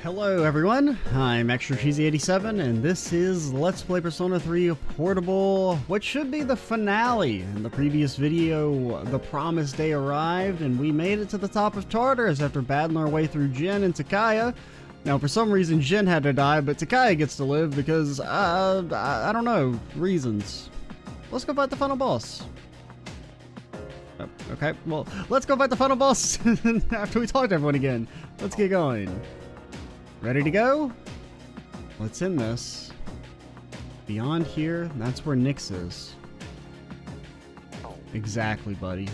Hello everyone, I'm Extra Cheesy 87 and this is Let's Play Persona 3 Portable, what should be the finale. In the previous video, the promised day arrived and we made it to the top of Tartarus after battling our way through Jin and Takaya. Now for some reason Jin had to die, but Takaya gets to live because, I don't know, reasons. Let's go fight the final boss. Oh, okay, well, let's go fight the final boss after we talk to everyone again. Let's get going. Ready to go? Let's end this. Beyond here, that's where Nyx is. Exactly, buddy.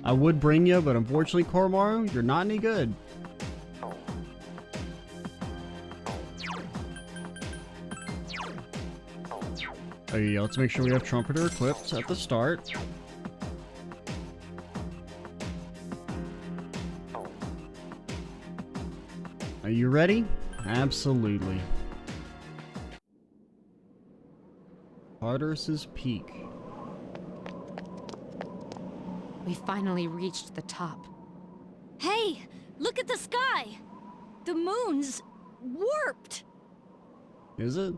I would bring you, but unfortunately, Koromaru, you're not any good. Oh yeah, let's make sure we have Trumpeter equipped at the start. Are you ready? Absolutely. Tartarus's Peak. We finally reached the top. Hey, look at the sky! The moon's warped! Is it?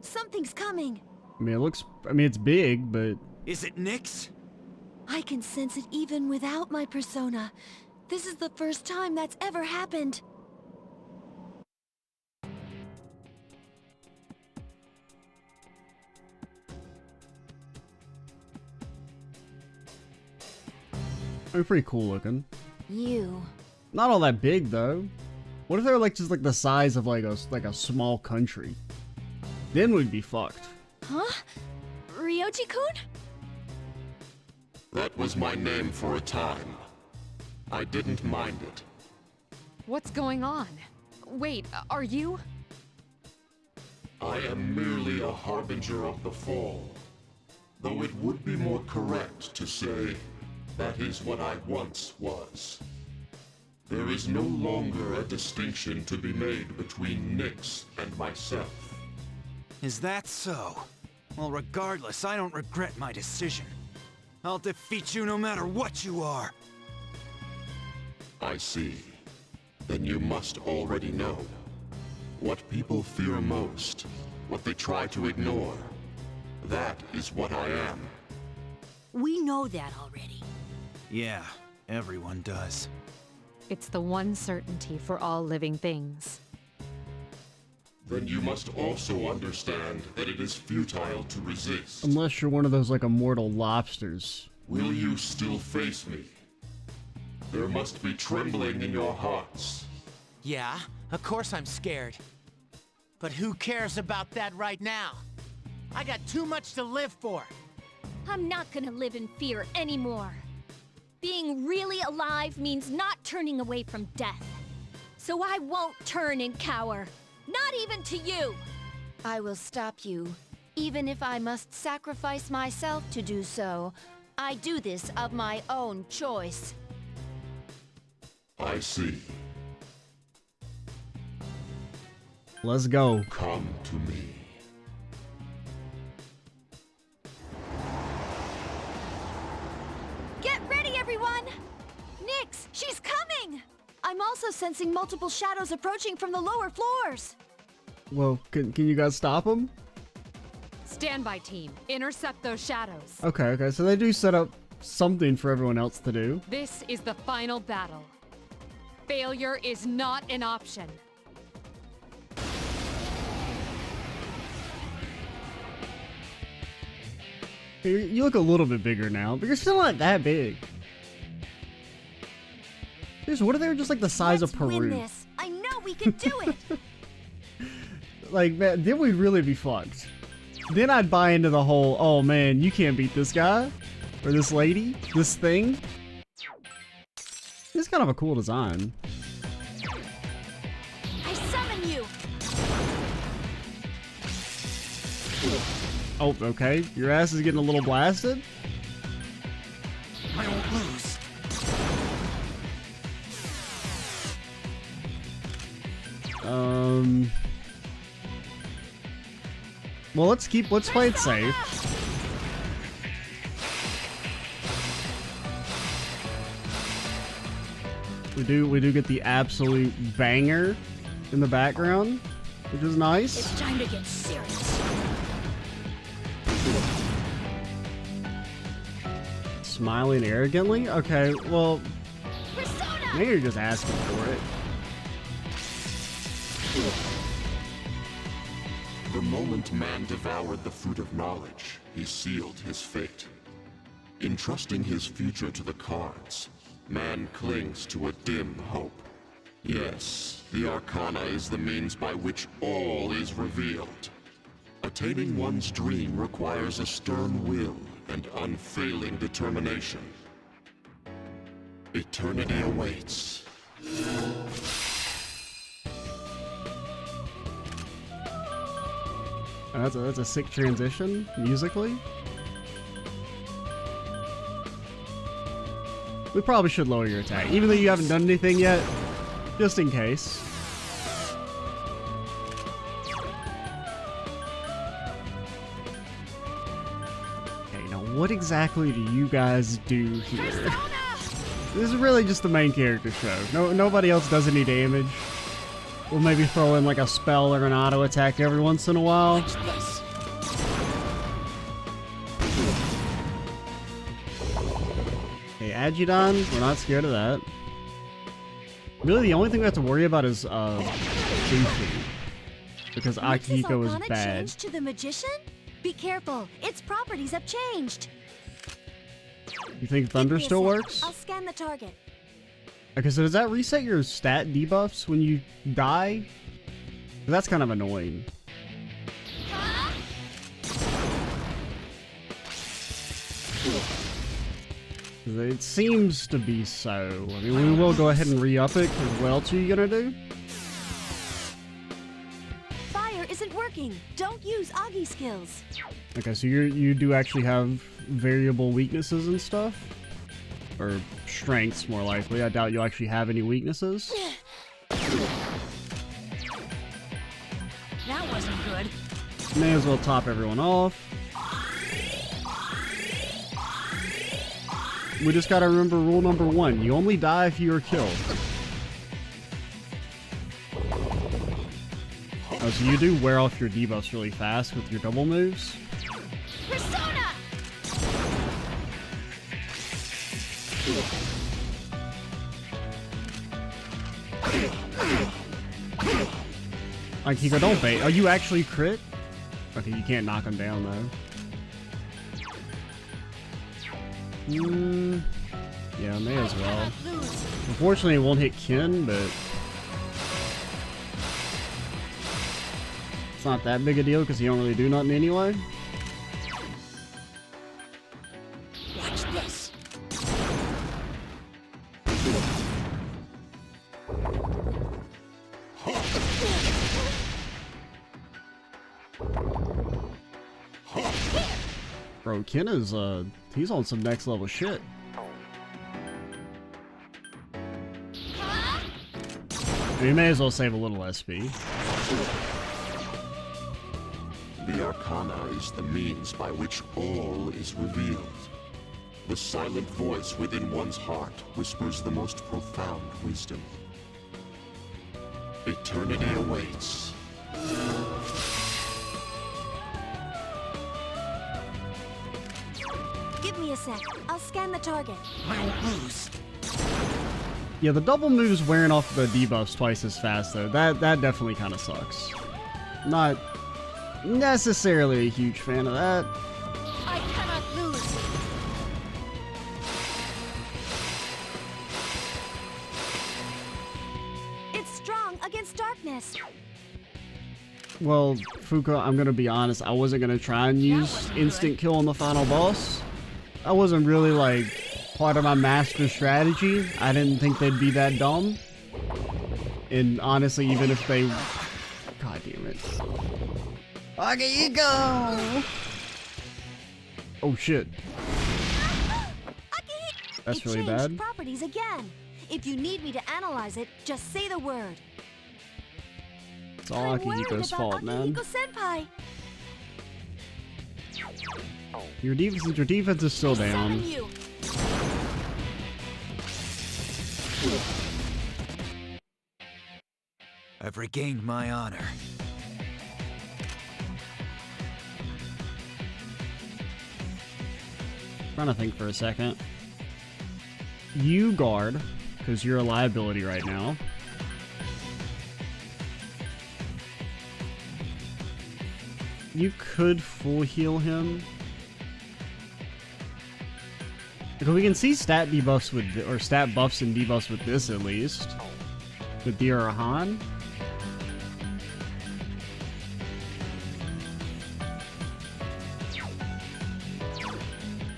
Something's coming. It's big, but... Is it Nyx? I can sense it even without my persona. This is the first time that's ever happened. Pretty cool looking. You. Not all that big though. What if they were like just like the size of like a small country? Then we'd be fucked. Huh? Ryoji-kun? That was my name for a time. I didn't mind it. What's going on? Wait, are you? I am merely a harbinger of the fall. Though it would be more correct to say, that is what I once was. There is no longer a distinction to be made between Nyx and myself. Is that so? Well, regardless, I don't regret my decision. I'll defeat you no matter what you are. I see. Then you must already know. What people fear most, what they try to ignore, that is what I am. We know that already. Yeah, everyone does. It's the one certainty for all living things. Then you must also understand that it is futile to resist. Unless you're one of those like immortal lobsters. Will you still face me? There must be trembling in your hearts. Yeah, of course I'm scared. But who cares about that right now? I got too much to live for. I'm not gonna live in fear anymore. Being really alive means not turning away from death. So I won't turn and cower. Not even to you! I will stop you, even if I must sacrifice myself to do so. I do this of my own choice. I see. Let's go. Come to me. Get ready, everyone! Nyx, she's coming! I'm also sensing multiple shadows approaching from the lower floors. Well, can you guys stop them? Standby team, intercept those shadows. Okay, so they do set up something for everyone else to do. This is the final battle. Failure is not an option. You look a little bit bigger now, but you're still not that big. Seriously, what if they were just like the size of Peru? Win this. I know we can do it! Like, man, then we'd really be fucked. Then I'd buy into the whole, oh man, you can't beat this guy, or this lady, this thing. It's kind of a cool design. I summon you! Oh, okay, your ass is getting a little blasted. I won't lose. Well, let's play it safe. We do get the absolute banger in the background, which is nice. It's time to get serious. Smiling arrogantly? Okay, well, Persona! maybe you're just asking for it. The moment man devoured the fruit of knowledge, he sealed his fate. Entrusting his future to the cards, man clings to a dim hope. Yes, the Arcana is the means by which all is revealed. Attaining one's dream requires a stern will and unfailing determination. Eternity awaits. That's a sick transition, musically. We probably should lower your attack, even though you haven't done anything yet, just in case. Okay, now what exactly do you guys do here? This is really just the main character show. Nobody else does any damage. We'll maybe throw in like a spell or an auto attack every once in a while. Okay, Agidon, we're not scared of that. Really, the only thing we have to worry about is Goofy, because Akihiko is bad. Changed to the magician? Be careful, its properties have changed. You think Thunder still works? I'll scan the target. Okay, so does that reset your stat debuffs when you die? That's kind of annoying. It seems to be so. I mean, we will go ahead and re-up it, because what else are you gonna do? Fire isn't working. Don't use Agi skills. Okay, so you do actually have variable weaknesses and stuff? Or strengths, more likely. I doubt you'll actually have any weaknesses. That wasn't good. May as well top everyone off. We just gotta remember rule number 1. You only die if you are killed. Oh, so you do wear off your debuffs really fast with your double moves? Persona! Akihiko, don't bait. Oh, you actually crit? Okay, you can't knock him down, though. Yeah, may as well. Unfortunately, it won't hit Ken, but it's not that big a deal because he don't really do nothing anyway. Watch this. Bro, Ken is, he's on some next level shit. You may as well save a little SP. The Arcana is the means by which all is revealed. The silent voice within one's heart whispers the most profound wisdom. Eternity awaits. Give me a sec. I'll scan the target. I won't lose. Yeah, the double moves wearing off the debuffs twice as fast, though. That definitely kind of sucks. Not necessarily a huge fan of that. I cannot lose. It's strong against darkness. Well, Fuka, I'm gonna be honest, I wasn't gonna try and use instant kill on the final boss. That wasn't really, like, part of my master strategy. I didn't think they'd be that dumb. And honestly, even if they... God damn it. Akihiko! Oh shit. That's really bad. Properties again. If you need me to analyze it, just say the word. It's all Akihiko's fault, man. Akihiko-senpai. Your defense is still down. You. I've regained my honor. Trying to think for a second. You guard, because you're a liability right now. You could full heal him. Because we can see stat debuffs with, or stat buffs and debuffs with this at least. With Dirahan.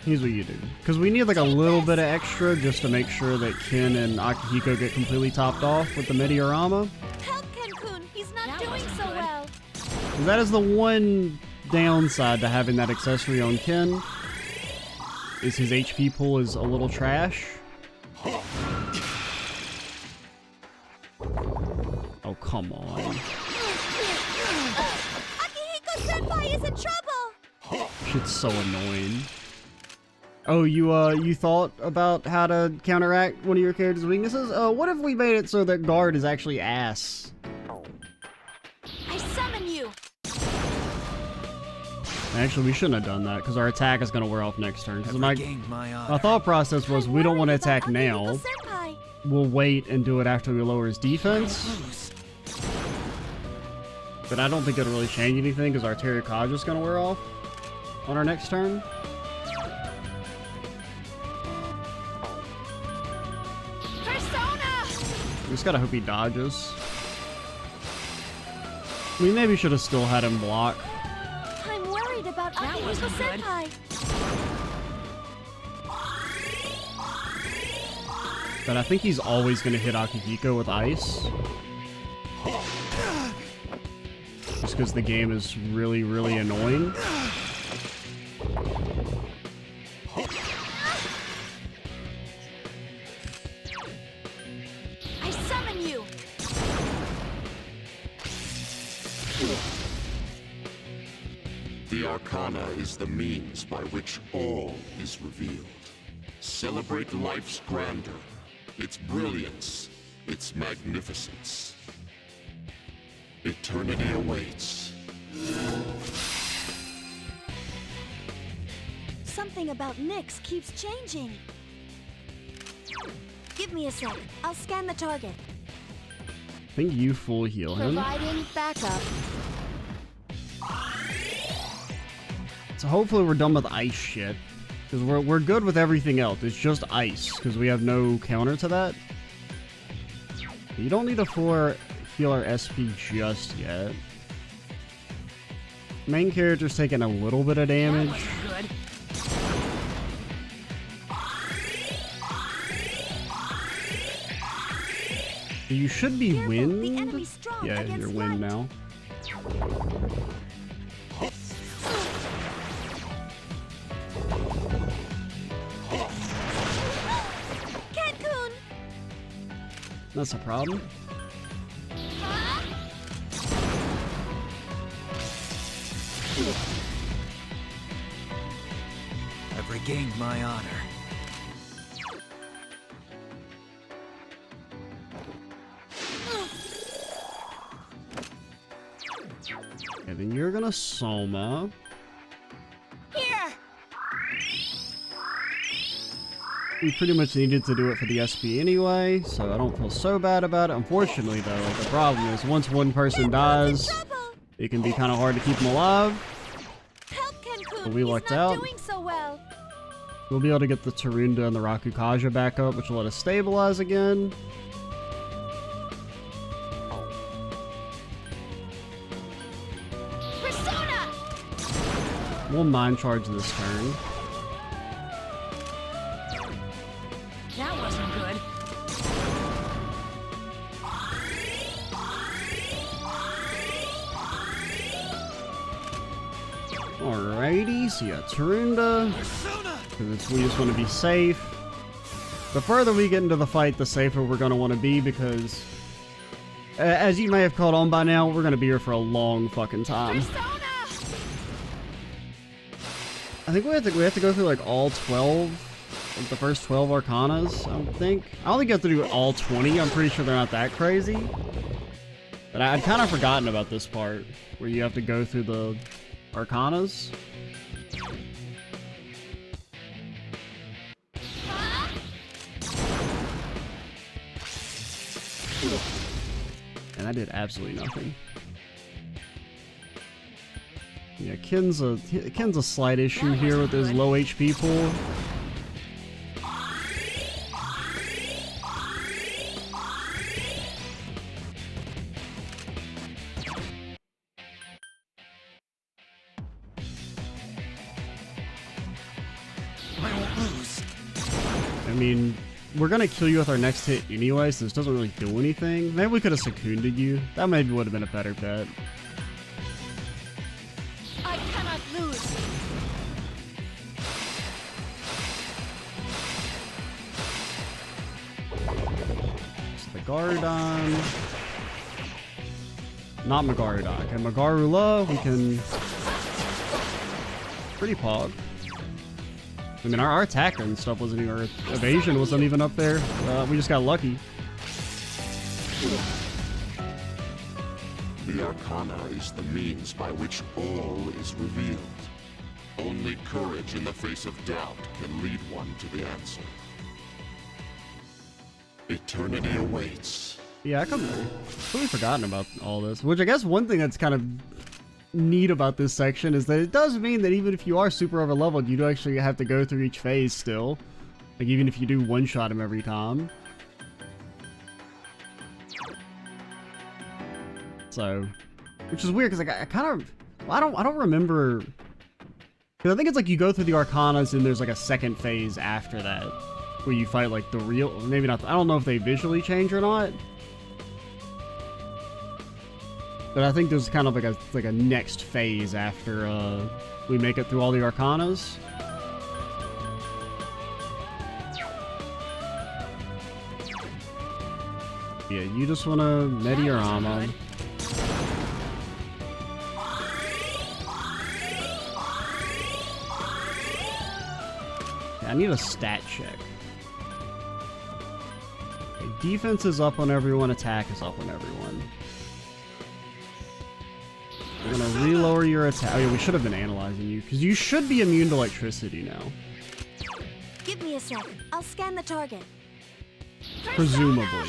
Here's what you do. Because we need like a little bit of extra just to make sure that Ken and Akihiko get completely topped off with the Mediorama. Help Ken-kun, he's not doing so well. That is the one downside to having that accessory on Ken. Is his HP pool is a little trash. Oh, come on. Akihiko-senpai is in trouble! Shit's so annoying. Oh, you thought about how to counteract one of your character's weaknesses? What if we made it so that guard is actually ass? I summon you! Actually, we shouldn't have done that, because our attack is going to wear off next turn. Because my My thought process was, we don't want to attack now. Akihiko-senpai. We'll wait and do it after we lower his defense. But I don't think it'll really change anything, because our Terrakaja is going to wear off on our next turn. We just gotta hope he dodges. We maybe should have still had him block. I'm worried about Akihiko-senpai. But I think he's always gonna hit Akihiko with ice. Just because the game is really, really annoying. I summon you! The Arcana is the means by which all is revealed. Celebrate life's grandeur, its brilliance, its magnificence. Eternity awaits. Something about Nyx keeps changing. Give me a sec. I'll scan the target. I think you full heal him. Providing backup. So hopefully we're done with ice shit. Because we're good with everything else. It's just ice. Because we have no counter to that. You don't need to full heal our SP just yet. Main character's taking a little bit of damage. Good. You should be Careful, wind. the enemy's strong Yeah, against you're wind light. now. Ken-kun! That's a problem. I've regained my honor. And then you're gonna Soma. Here! We pretty much needed to do it for the SP anyway, so I don't feel so bad about it. Unfortunately, though, like, the problem is once one person dies, Trouble! it can be kind of hard to keep them alive. Help Ken-kun! But we He's lucked not out. doing so well. We'll be able to get the Tarunda and the Rakukaja back up, which will let us stabilize again. Persona! We'll Mind Charge this turn. That wasn't good. Alrighty, so yeah, Tarunda. Because we just want to be safe. The further we get into the fight, the safer we're going to want to be, because as you may have caught on by now, we're going to be here for a long fucking time. Persona! I think we have to go through like all 12, like the first 12 Arcanas, I think. I don't think you have to do all 20, I'm pretty sure they're not that crazy. But I'd kind of forgotten about this part, where you have to go through the Arcanas. And I did absolutely nothing. Yeah, Ken's a slight issue here with his low HP pool. I mean, we're gonna kill you with our next hit anyway, so this doesn't really do anything. Maybe we could have seconded you. That maybe would have been a better bet. I cannot lose. So the Garadon. Not Magaradon. Okay, Magarula, we can... Pretty pog. I mean, our attack and stuff wasn't even, our evasion wasn't even up there. We just got lucky. The Arcana is the means by which all is revealed. Only courage in the face of doubt can lead one to the answer. Eternity awaits. Yeah, I completely forgotten about all this. Which I guess one thing that's kind of neat about this section is that it does mean that even if you are super over leveled, you do actually have to go through each phase still. Like even if you do one shot him every time. So, which is weird because like I kind of, well, I don't remember. Because I think it's like you go through the Arcanas and there's like a second phase after that where you fight like the real, maybe not. I don't know if they visually change or not. But I think there's kind of like a next phase after we make it through all the Arcanas. Yeah, you just want to Mediorama. I need a stat check. Okay, defense is up on everyone, attack is up on everyone. We're gonna re-lower your attack. Oh yeah, we should have been analyzing you, because you should be immune to electricity now. Give me a sec. I'll scan the target. Presumably.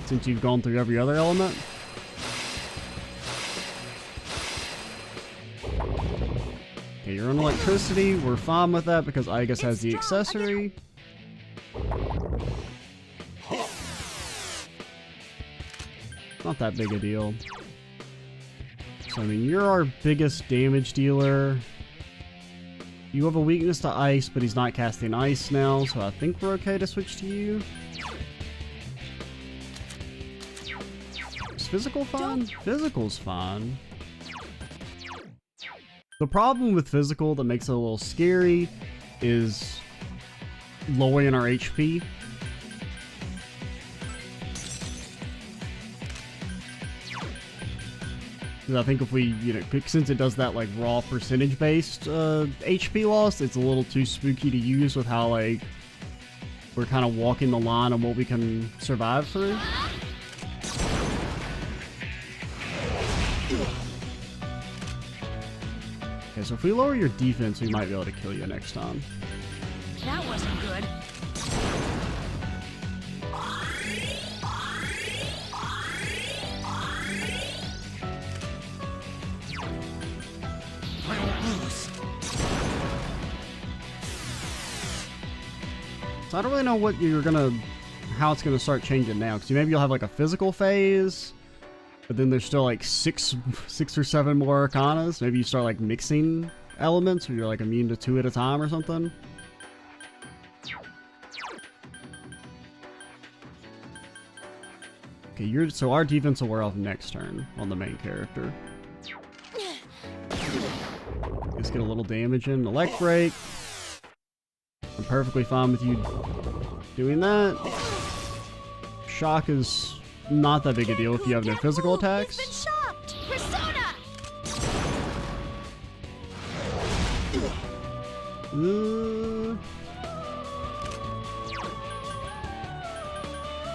Since you've gone through every other element. Okay, you're on electricity. We're fine with that because Igus has the accessory. Not that big a deal. So, I mean, you're our biggest damage dealer. You have a weakness to ice, but he's not casting ice now, so I think we're okay to switch to you. Is physical fine? Physical's fine. The problem with physical that makes it a little scary is lowering our HP. Because I think if we, you know, since it does that like raw percentage based HP loss, it's a little too spooky to use with how like we're kind of walking the line on what we can survive through. Okay, so if we lower your defense, we might be able to kill you next time. That wasn't good. So I don't really know what you're gonna, how it's gonna start changing now. Because maybe you'll have like a physical phase, but then there's still like six or seven more Arcanas. Maybe you start like mixing elements, where you're like immune to 2 at a time or something. Okay, so our defense will wear off next turn on the main character. Just get a little damage in. Elect Break. I'm perfectly fine with you doing that. Shock is not that big a deal if you have no physical attacks. He's been shocked. Persona.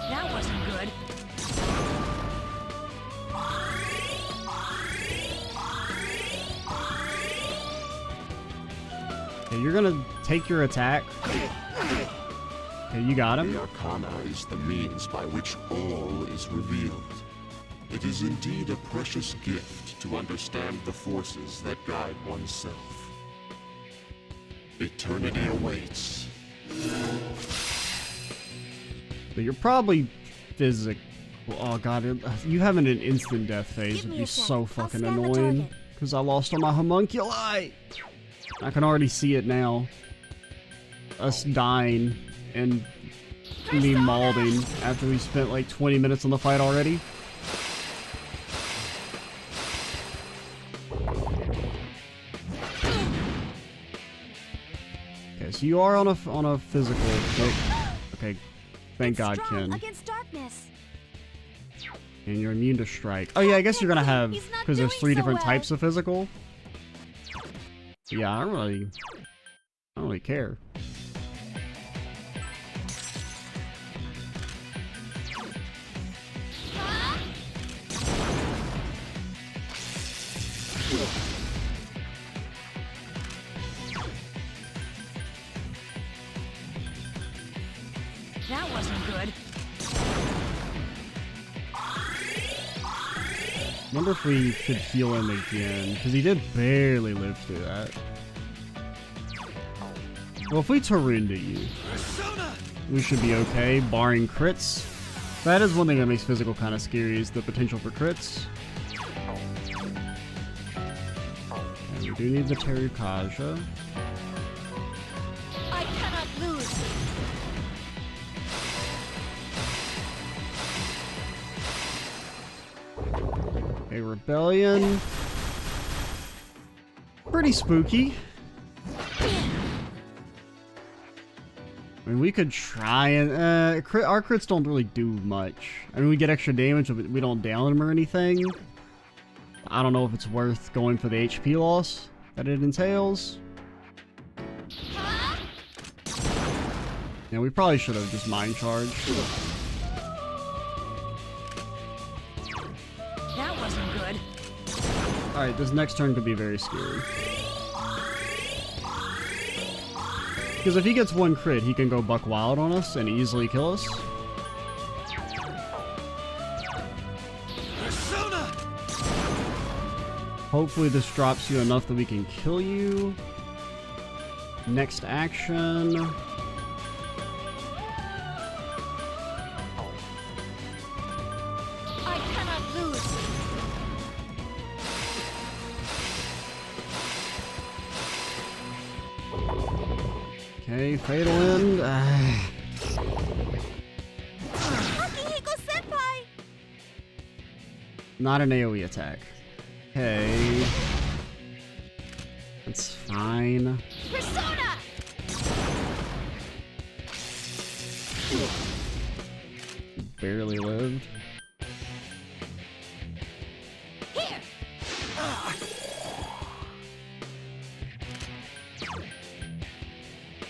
That wasn't good. Okay, you're gonna take your attack. Okay, you got him. The Arcana is the means by which all is revealed. It is indeed a precious gift to understand the forces that guide oneself. Eternity awaits. But you're probably physical. Oh god, you having an instant death phase would be so fucking annoying. Because I lost all my homunculi. I can already see it now. Us dying and me mauling after we spent like 20 minutes on the fight already. Okay, so you are on a physical. Okay, thank God, Ken. Against darkness. And you're immune to strike. Oh yeah, I guess you're gonna have, because there's 3 different types of physical. Yeah, I don't really care. That wasn't good. Wonder if we could heal him again, because he did barely live through that. Well, if we Tarunda you, we should be okay, barring crits. That is one thing that makes physical kind of scary, is the potential for crits. And we do need the Terukaja. I cannot lose. A rebellion. Pretty spooky. I mean, we could try and our crits don't really do much. I mean, we get extra damage, but we don't down them or anything. I don't know if it's worth going for the HP loss that it entails. Yeah, we probably should have just mind charged. That wasn't good. Alright, this next turn could be very scary. Because if he gets 1 crit, he can go buck wild on us and easily kill us. Hopefully this drops you enough that we can kill you. Next action. I cannot lose. Okay, Fatal End. Senpai. Not an AoE attack. Okay. That's fine. Persona. Barely lived. Here.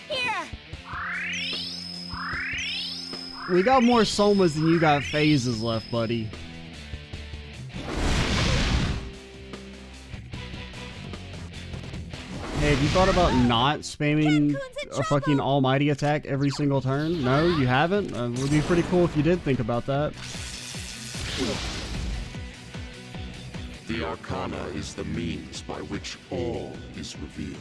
Here. We got more somas than you got phases left, buddy. Hey, have you thought about not spamming a fucking almighty attack every single turn? No, you haven't? It would be pretty cool if you did think about that. The Arcana is the means by which all is revealed.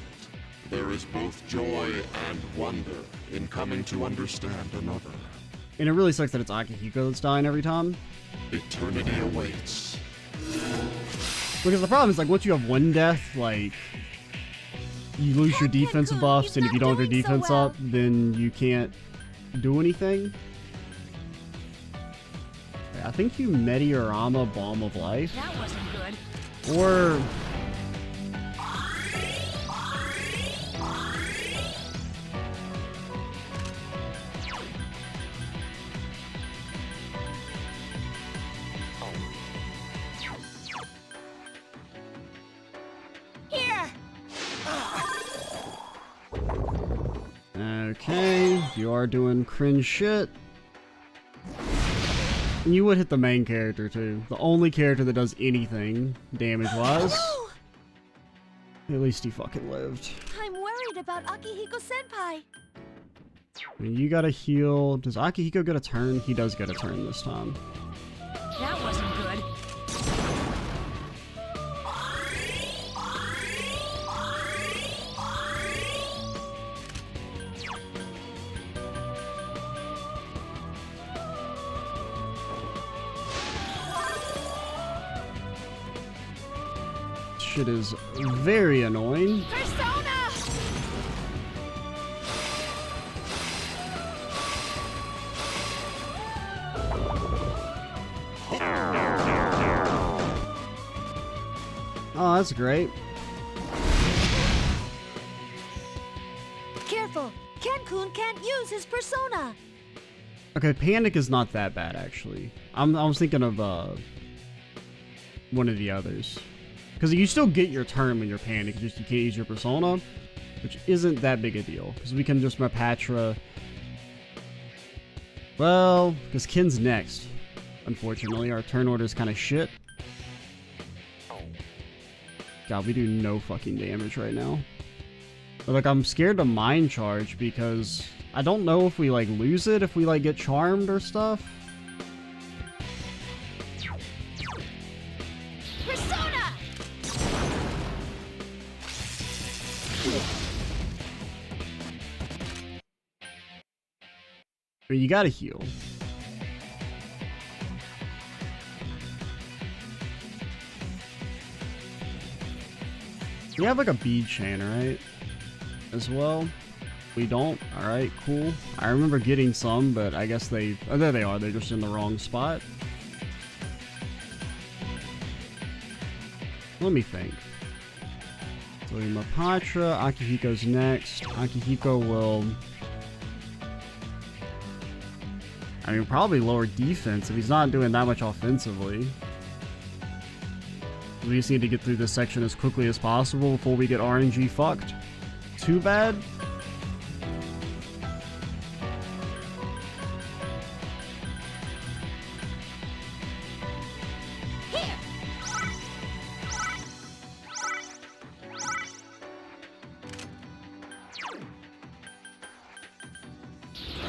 There is both joy and wonder in coming to understand another. And it really sucks that it's Akihiko that's dying every time. Eternity awaits. Because the problem is, like, once you have 1 death, like, you lose your defensive buffs, and if you don't have your defense up, then you can't do anything. I think you Mediorama Balm of Life. That wasn't good. Or... Here. Okay, you are doing cringe shit. And you would hit the main character too. The only character that does anything damage-wise. No! At least he fucking lived. I'm worried worried about Akihiko-senpai. I mean, you gotta heal. Does Akihiko get a turn? He does get a turn this time. That wasn't good. Shit is very annoying. Persona! Oh, that's great. Careful! Ken-kun can't use his persona! Okay, Panic is not that bad, actually. I was thinking of one of the others. Because you still get your turn when you're Panic, just you can't use your persona, which isn't that big a deal. Because we can just Mapatra. Well, because Ken's next. Unfortunately, our turn order is kind of shit. God, we do no fucking damage right now. But like, I'm scared to Mind Charge because I don't know if we like lose it if we like get charmed or stuff. Persona! I mean, you gotta heal. We have like a bead chain, right? As well. We don't? Alright, cool. I remember getting some, but I guess they... Oh, there they are. They're just in the wrong spot. Let me think. So Mapatra, Akihiko's next. Akihiko will... I mean, probably lower defense if he's not doing that much offensively. We just need to get through this section as quickly as possible before we get RNG fucked. Too bad.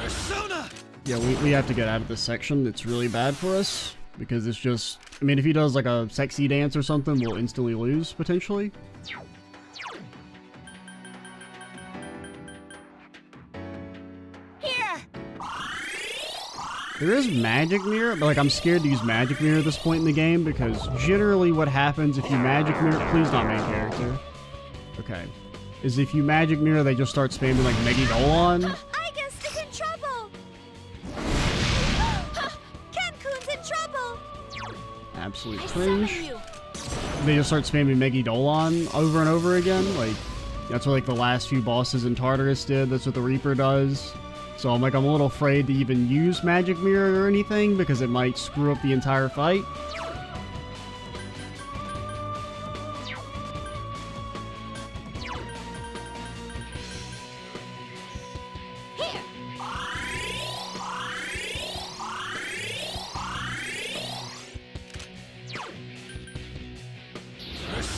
Persona! Yeah, we have to get out of this section. It's really bad for us because it's just... I mean, if he does like a sexy dance or something, we'll instantly lose, potentially. Here! There is Magic Mirror, but like I'm scared to use Magic Mirror at this point in the game because generally what happens if you Magic Mirror... Please not main character. Okay. Is if you Magic Mirror, they just start spamming like Megidolon. I guess they're in trouble! Ken-kun's in trouble! Absolute I cringe. summon you! They just start spamming Megidolon over and over again. Like, that's what like the last few bosses in Tartarus did. That's what the Reaper does. So I'm a little afraid to even use Magic Mirror or anything because it might screw up the entire fight. Here!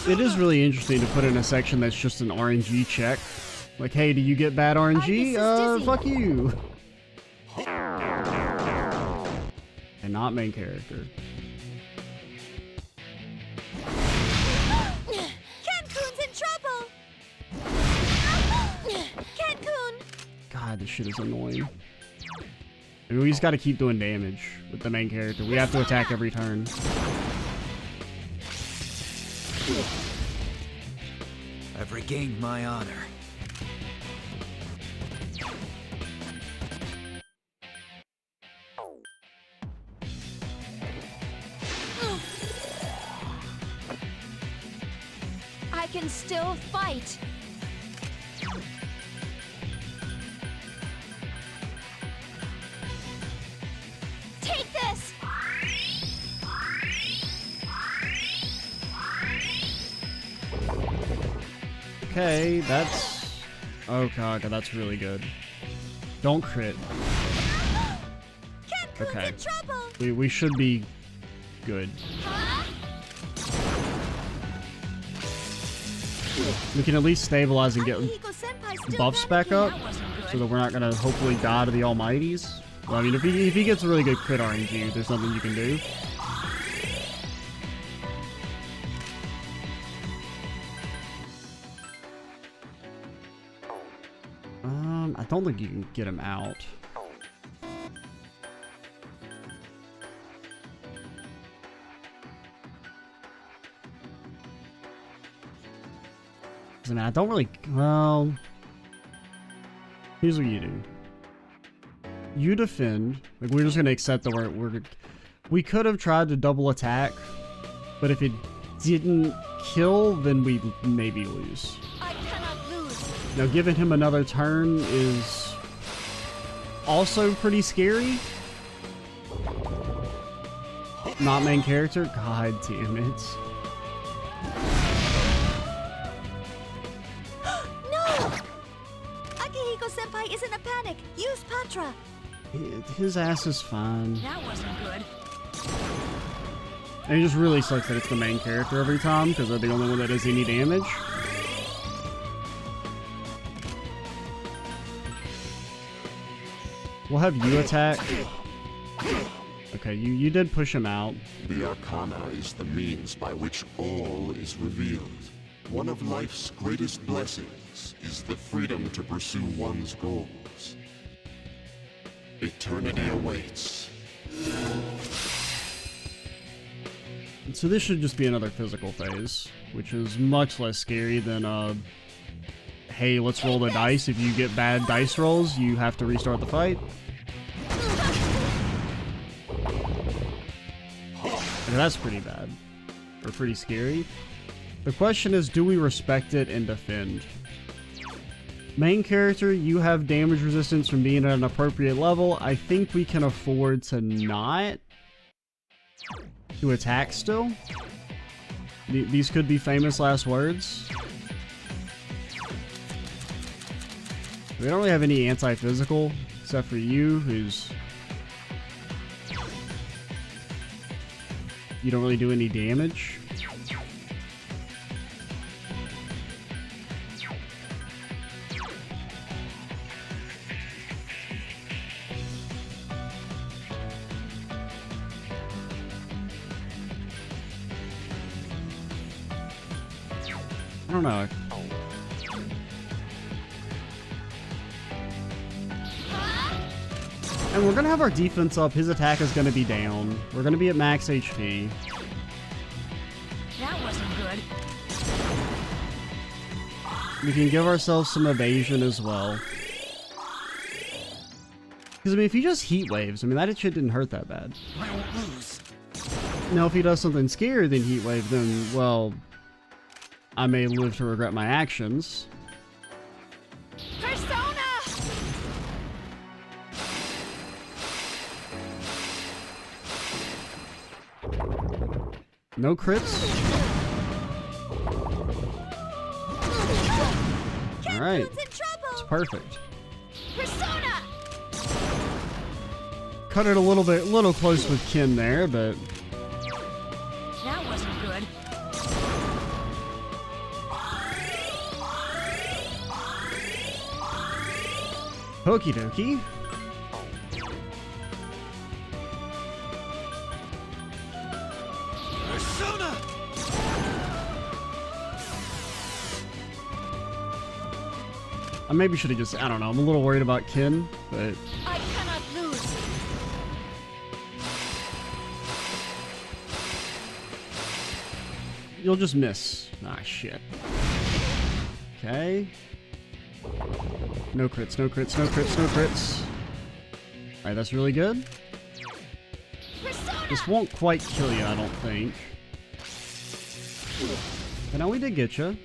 It is really interesting to put in a section that's just an RNG check. Like, hey, do you get bad RNG? Fuck you. And not main character. Ken-kun's in trouble! Ken-kun! God, this shit is annoying. I mean, we just gotta keep doing damage with the main character. We have to attack every turn. I've regained my honor. I can still fight! Take this! Okay, that's... Oh god, that's really good. Don't crit. Ken-kun's Okay. in trouble! We should be good. Huh? We can at least stabilize and get... Akihiko-senpai buffs back up, so that we're not gonna hopefully die to the Almighties. Well, I mean, if he gets a really good crit RNG, there's nothing you can do. I don't think you can get him out. I mean, I don't really, well, here's what you do. You defend, like we're just gonna accept that we could have tried to double attack, but if it didn't kill, then we maybe lose. I cannot lose. Now giving him another turn is also pretty scary. Not main character? God damn it. Senpai is in a panic. Use Patra. His ass is fine. That wasn't good. And it just really sucks that it's the main character every time, because they're the only one that does any damage. We'll have you attack. Okay, you did push him out. The Arcana is the means by which all is revealed. One of life's greatest blessings is the freedom to pursue one's goals. Eternity awaits. So this should just be another physical phase, which is much less scary than, hey, let's roll the dice. If you get bad dice rolls, you have to restart the fight. Okay, that's pretty bad. Or pretty scary. The question is, do we respect it and defend? Main character, you have damage resistance from being at an appropriate level. I think we can afford to not to attack still. These could be famous last words. We don't really have any anti-physical, except for you, who's... You don't really do any damage. I don't know. And we're gonna have our defense up. His attack is gonna be down. We're gonna be at max HP. That wasn't good. We can give ourselves some evasion as well. Because, I mean, if he just heat waves, I mean, that shit didn't hurt that bad. I won't lose. Now, if he does something scarier than heat wave, then, well, I may live to regret my actions. Persona! No crits? Alright. It's perfect. Persona! Cut it a little close with Kin there, but... That wasn't good. Okie dokie. Persona! I maybe should have just, I don't know, I'm a little worried about Kin, but... I cannot lose. You'll just miss. Ah, shit. Okay. No crits, no crits, no crits, no crits. Alright, that's really good. Persona! This won't quite kill you, I don't think. But now we did get you.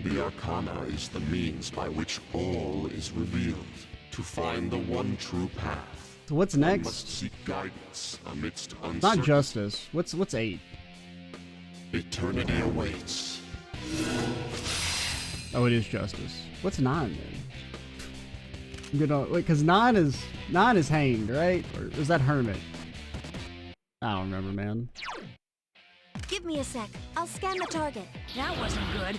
The Arcana is the means by which all is revealed. To find the one true path, So what's one next? must seek guidance amidst uncertainty. Not justice. What's 8? Eternity awaits. Oh, it is justice. What's 9 then? I'm gonna wait, cause 9 is hanged, right? Or is that hermit? I don't remember, man. Give me a sec. I'll scan the target. That wasn't good.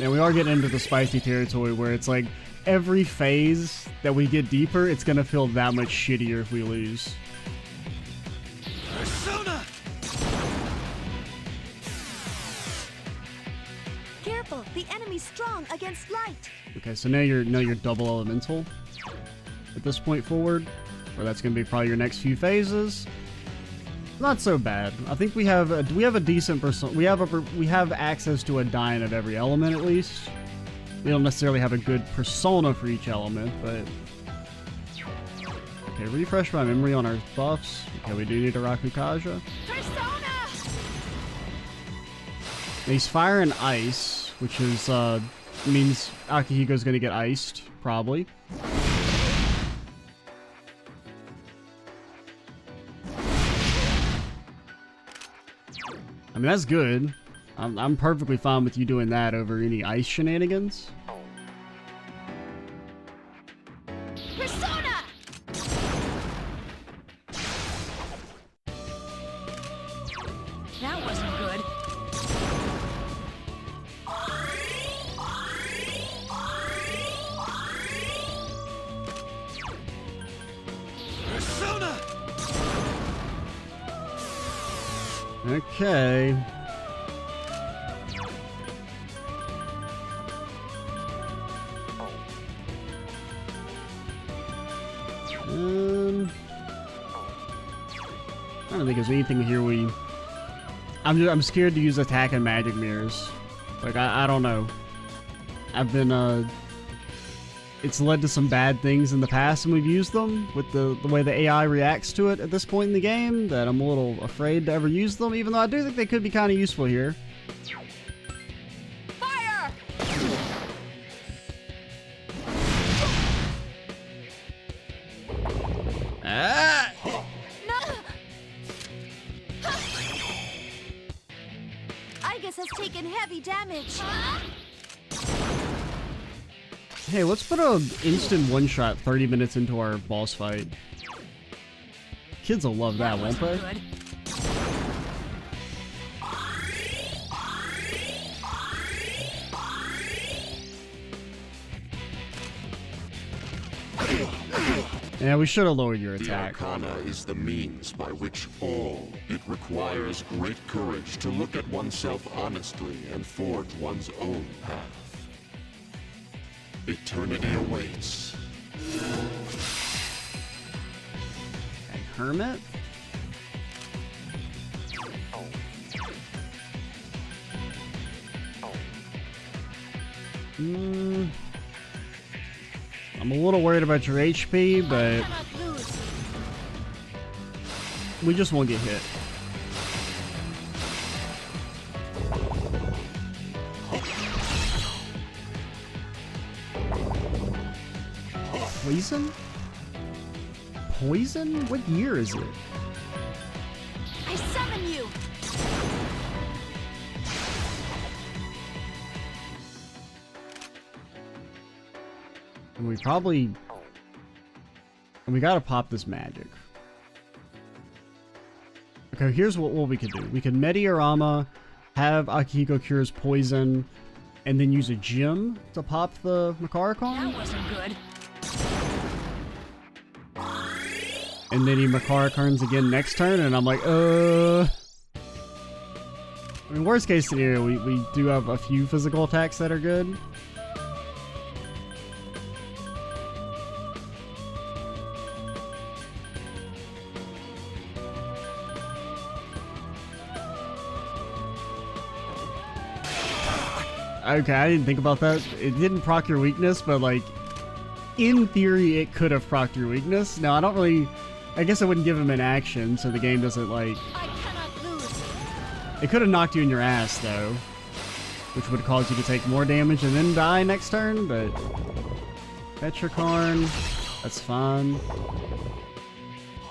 And we are getting into the spicy territory where it's like every phase that we get deeper, it's gonna feel that much shittier if we lose. Persona! Careful, the enemy's strong against light. Okay, so now you're double elemental at this point forward, or that's gonna be probably your next few phases. Not so bad. I think we have a decent persona. We have access to a dying of every element at least. We don't necessarily have a good persona for each element, but okay. Refresh my memory on our buffs. Okay, we do need a Rakukaja. Persona! He's fire and ice, which is means Akihiko's gonna get iced probably. I mean, that's good. I'm perfectly fine with you doing that over any ice shenanigans. Persona! That wasn't good. Persona! Okay. I don't think there's anything here I'm scared to use attack and magic mirrors. Like, I don't know. I've been, it's led to some bad things in the past when we've used them, with the way the AI reacts to it at this point in the game, that I'm a little afraid to ever use them, even though I do think they could be kind of useful here. Fire! Ah! No! Igus has taken heavy damage. Hey, let's put a instant one-shot 30 minutes into our boss fight. Kids will love that, won't they? Good. Yeah, we should have lowered your The attack. Arcana is the means by which all. It requires great courage to look at oneself honestly and forge one's own path. Eternity awaits. Okay, Hermit? I'm a little worried about your HP, but Cannot lose. we just won't get hit. Poison? Poison? What year is it? I summon you. And we probably... And we gotta pop this magic. Okay, here's what we could do. We could Mediorama, have Akihiko cures poison, and then use a gem to pop the Makaracon. That wasn't good. And then he Makarakarns again next turn, and I'm like, I mean, worst case scenario, we do have a few physical attacks that are good. Okay, I didn't think about that. It didn't proc your weakness, but like, in theory, it could have procced your weakness. Now, I don't really... I guess I wouldn't give him an action, so the game doesn't like... I cannot lose. It could have knocked you in your ass, though. Which would cause you to take more damage and then die next turn, but... Petricorn, that's fine.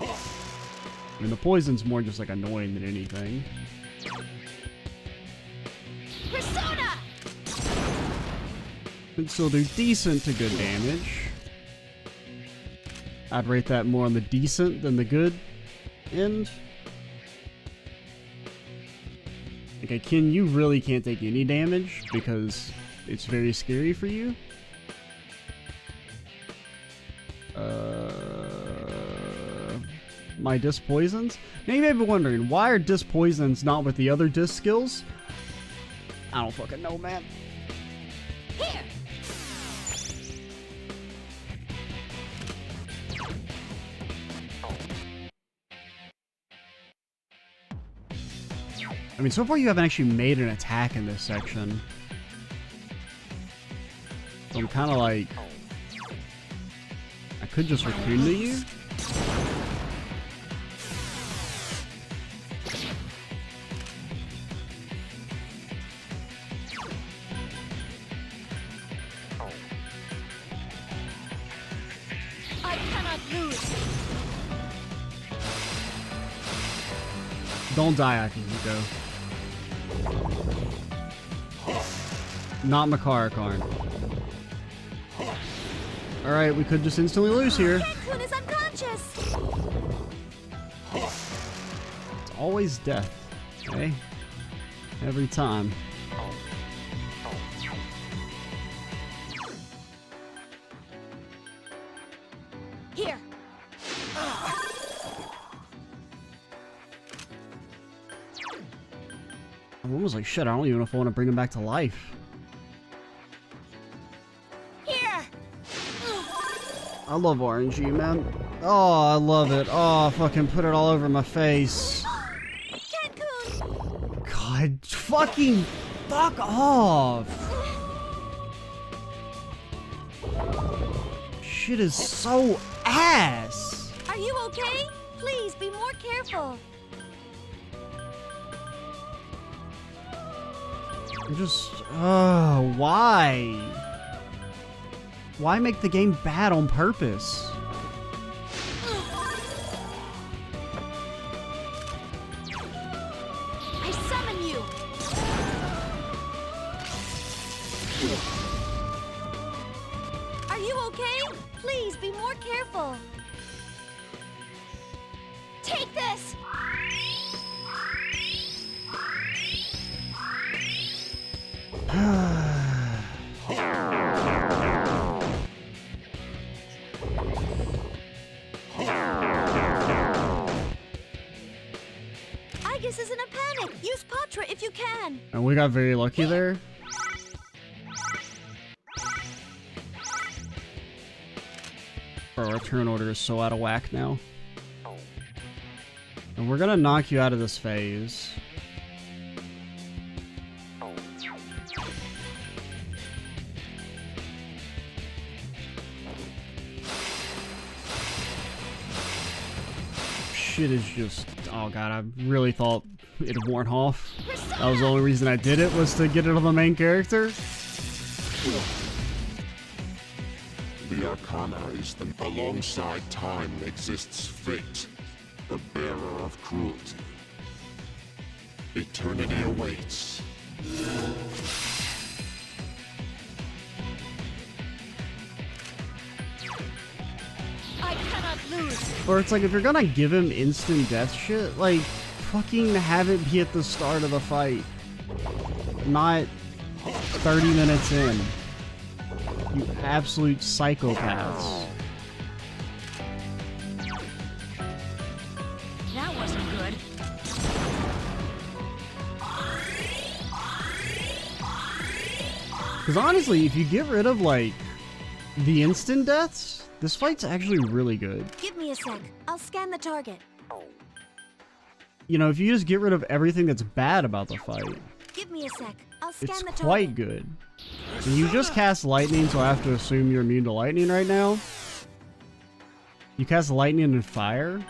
I mean, the poison's more just like annoying than anything. Persona! Can still do decent to good damage. I'd rate that more on the decent than the good end. Okay, Ken, you really can't take any damage because it's very scary for you. My disc poisons? Now you may be wondering, why are disc poisons not with the other disc skills? I don't fucking know, man. Here! I mean, so far you haven't actually made an attack in this section. So I'm kind of like... I could just Raccoon to you. I cannot lose. Don't die, Akihiko. Not Makarakarn. Alright, we could just instantly lose here. Cancun is unconscious. It's always death, okay? Every time. Here. I'm almost like, shit, I don't even know if I want to bring him back to life. Here. I love RNG, man. Oh, I love it. Oh, fucking put it all over my face. Cancun. God, fucking fuck off. Shit is so ass. Are you okay? Please be more careful. I'm just, why? Why make the game bad on purpose? I summon you. Are you okay? Please be more careful. Take this. Aegis is in a panic. Use Patra if you can. And we got very lucky there. Bro, our turn order is so out of whack now. And we're gonna knock you out of this phase. Shit is just... Oh god, I really thought it had worn off. That was the only reason I did it, was to get it on the main character. The Arcana is the... Alongside time exists fate, the bearer of cruelty. Eternity awaits. I cannot lose. Or it's like, if you're gonna give him instant death shit, like, fucking have it be at the start of the fight. Not 30 minutes in. You absolute psychopaths. That wasn't good. Because honestly, if you get rid of, like, the instant deaths, this fight's actually really good. Give me a sec. I'll scan the target. You know, if you just get rid of everything that's bad about the fight, Give me a sec. I'll scan it's the target. quite good. And you just cast lightning, so I have to assume you're immune to lightning right now. You cast lightning and fire.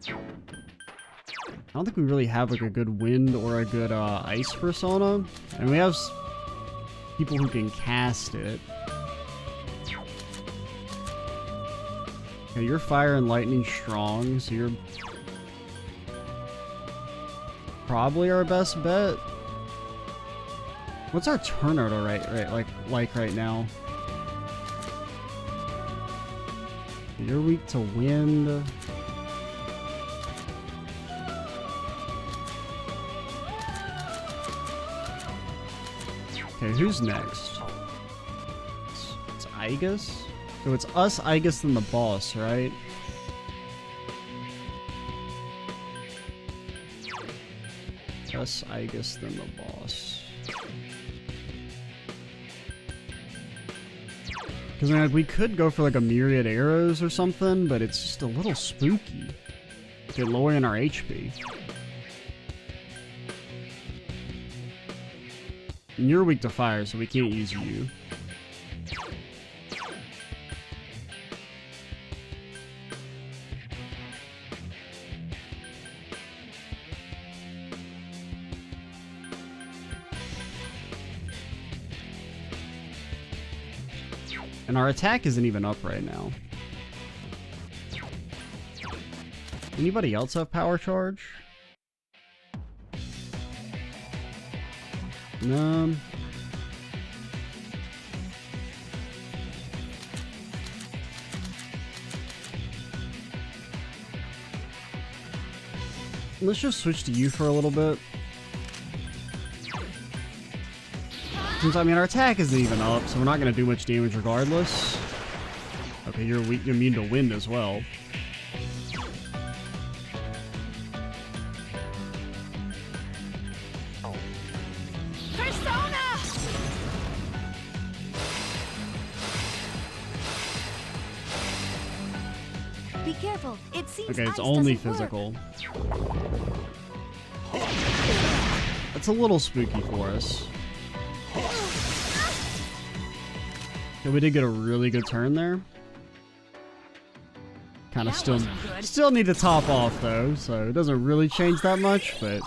I don't think we really have like a good wind or a good ice persona. And we have people who can cast it. Okay, you're fire and lightning strong, so you're probably our best bet. What's our turn order like right now? You're weak to wind. Okay, who's next? It's Aegis? So it's us, Aegis, and the boss, right? Us, Aegis, then the boss. Because like, we could go for like a myriad arrows or something, but it's just a little spooky. They're lowering our HP. And you're weak to fire, so we can't use you. And our attack isn't even up right now. Anybody else have power charge? No. Let's just switch to you for a little bit. Since, I mean, our attack isn't even up, so we're not going to do much damage regardless. Okay, you're weak, you're immune to wind as well. Persona! Be careful. It seems Okay, it's ice only doesn't physical. That's a little spooky for us. Yeah, we did get a really good turn there. Kind of still need to top off though, so it doesn't really change that much, but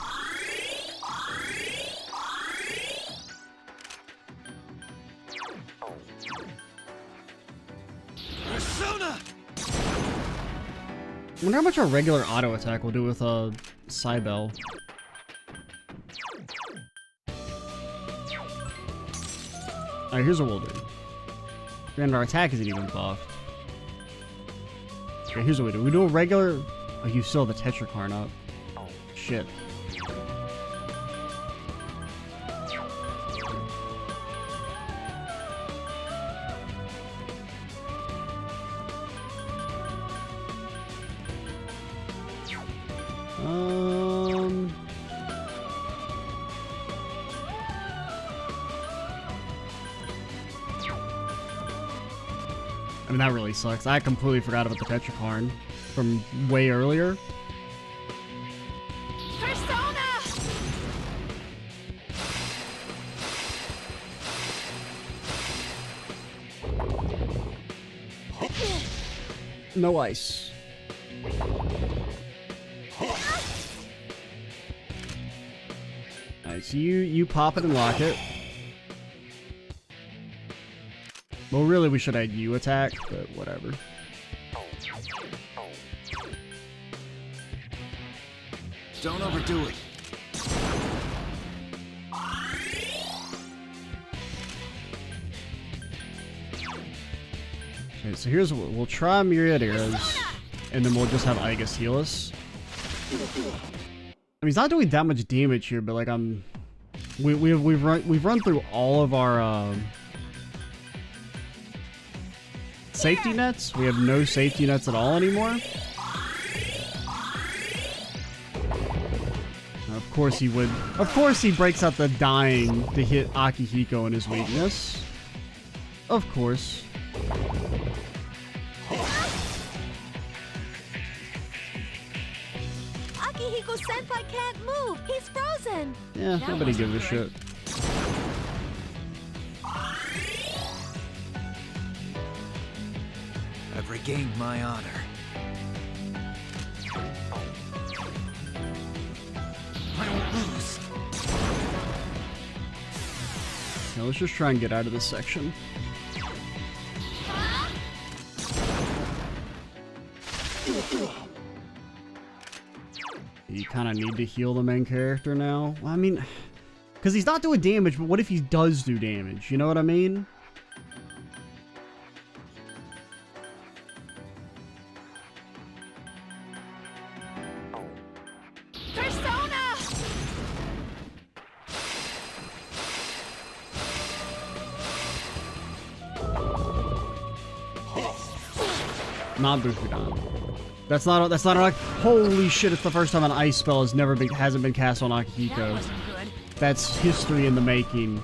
Persona! I wonder how much our regular auto attack will do with Cybele. Alright, here's what we'll do. And our attack isn't even buffed. Okay, here's what we do. We do a regular... Oh, you still have the Tetrakarn up. Shit. I mean, that really sucks. I completely forgot about the Tetrakarn from way earlier. Persona! No ice. Alright, so you pop it and lock it. Well, really, we should have you attack, but whatever. Don't overdo it. Okay, so here's what we'll try myriad arrows, and then we'll just have Aegis heal us. I mean, he's not doing that much damage here, but like we've run through all of our safety nets. We have no safety nets at all anymore. Of course he would. Of course he breaks out the dying to hit Akihiko in his weakness. Of course. Akihiko-senpai can't move. He's frozen. Yeah, nobody gives a shit. I've regained my honor. I won't lose. Now let's just try and get out of this section. You kind of need to heal the main character now. Well, I mean, because he's not doing damage, but what if he does do damage? You know what I mean? Not Bufudan. That's not a, holy shit, it's the first time an ice spell hasn't been cast on That Akihiko. wasn't good. That's history in the making.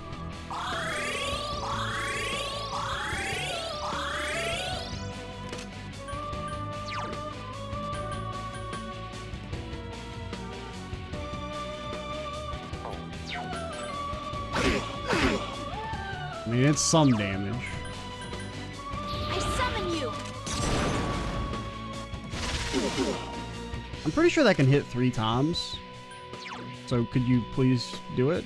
I mean, it's some damage. I summon you! I'm pretty sure that can hit 3 times. So could you please do it?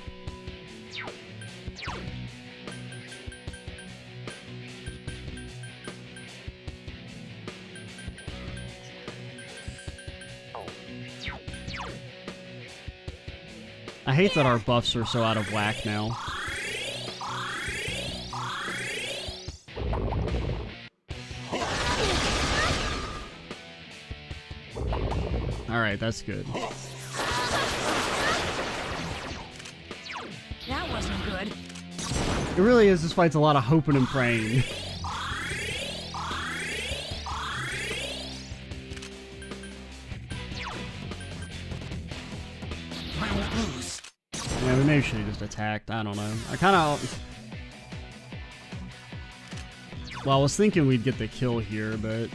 I hate that our buffs are so out of whack now. Alright, that's good. That wasn't good. It really is, this fight's a lot of hoping and praying. I won't lose. Yeah, we maybe should have just attacked. I don't know. I kind of... Well, I was thinking we'd get the kill here, but...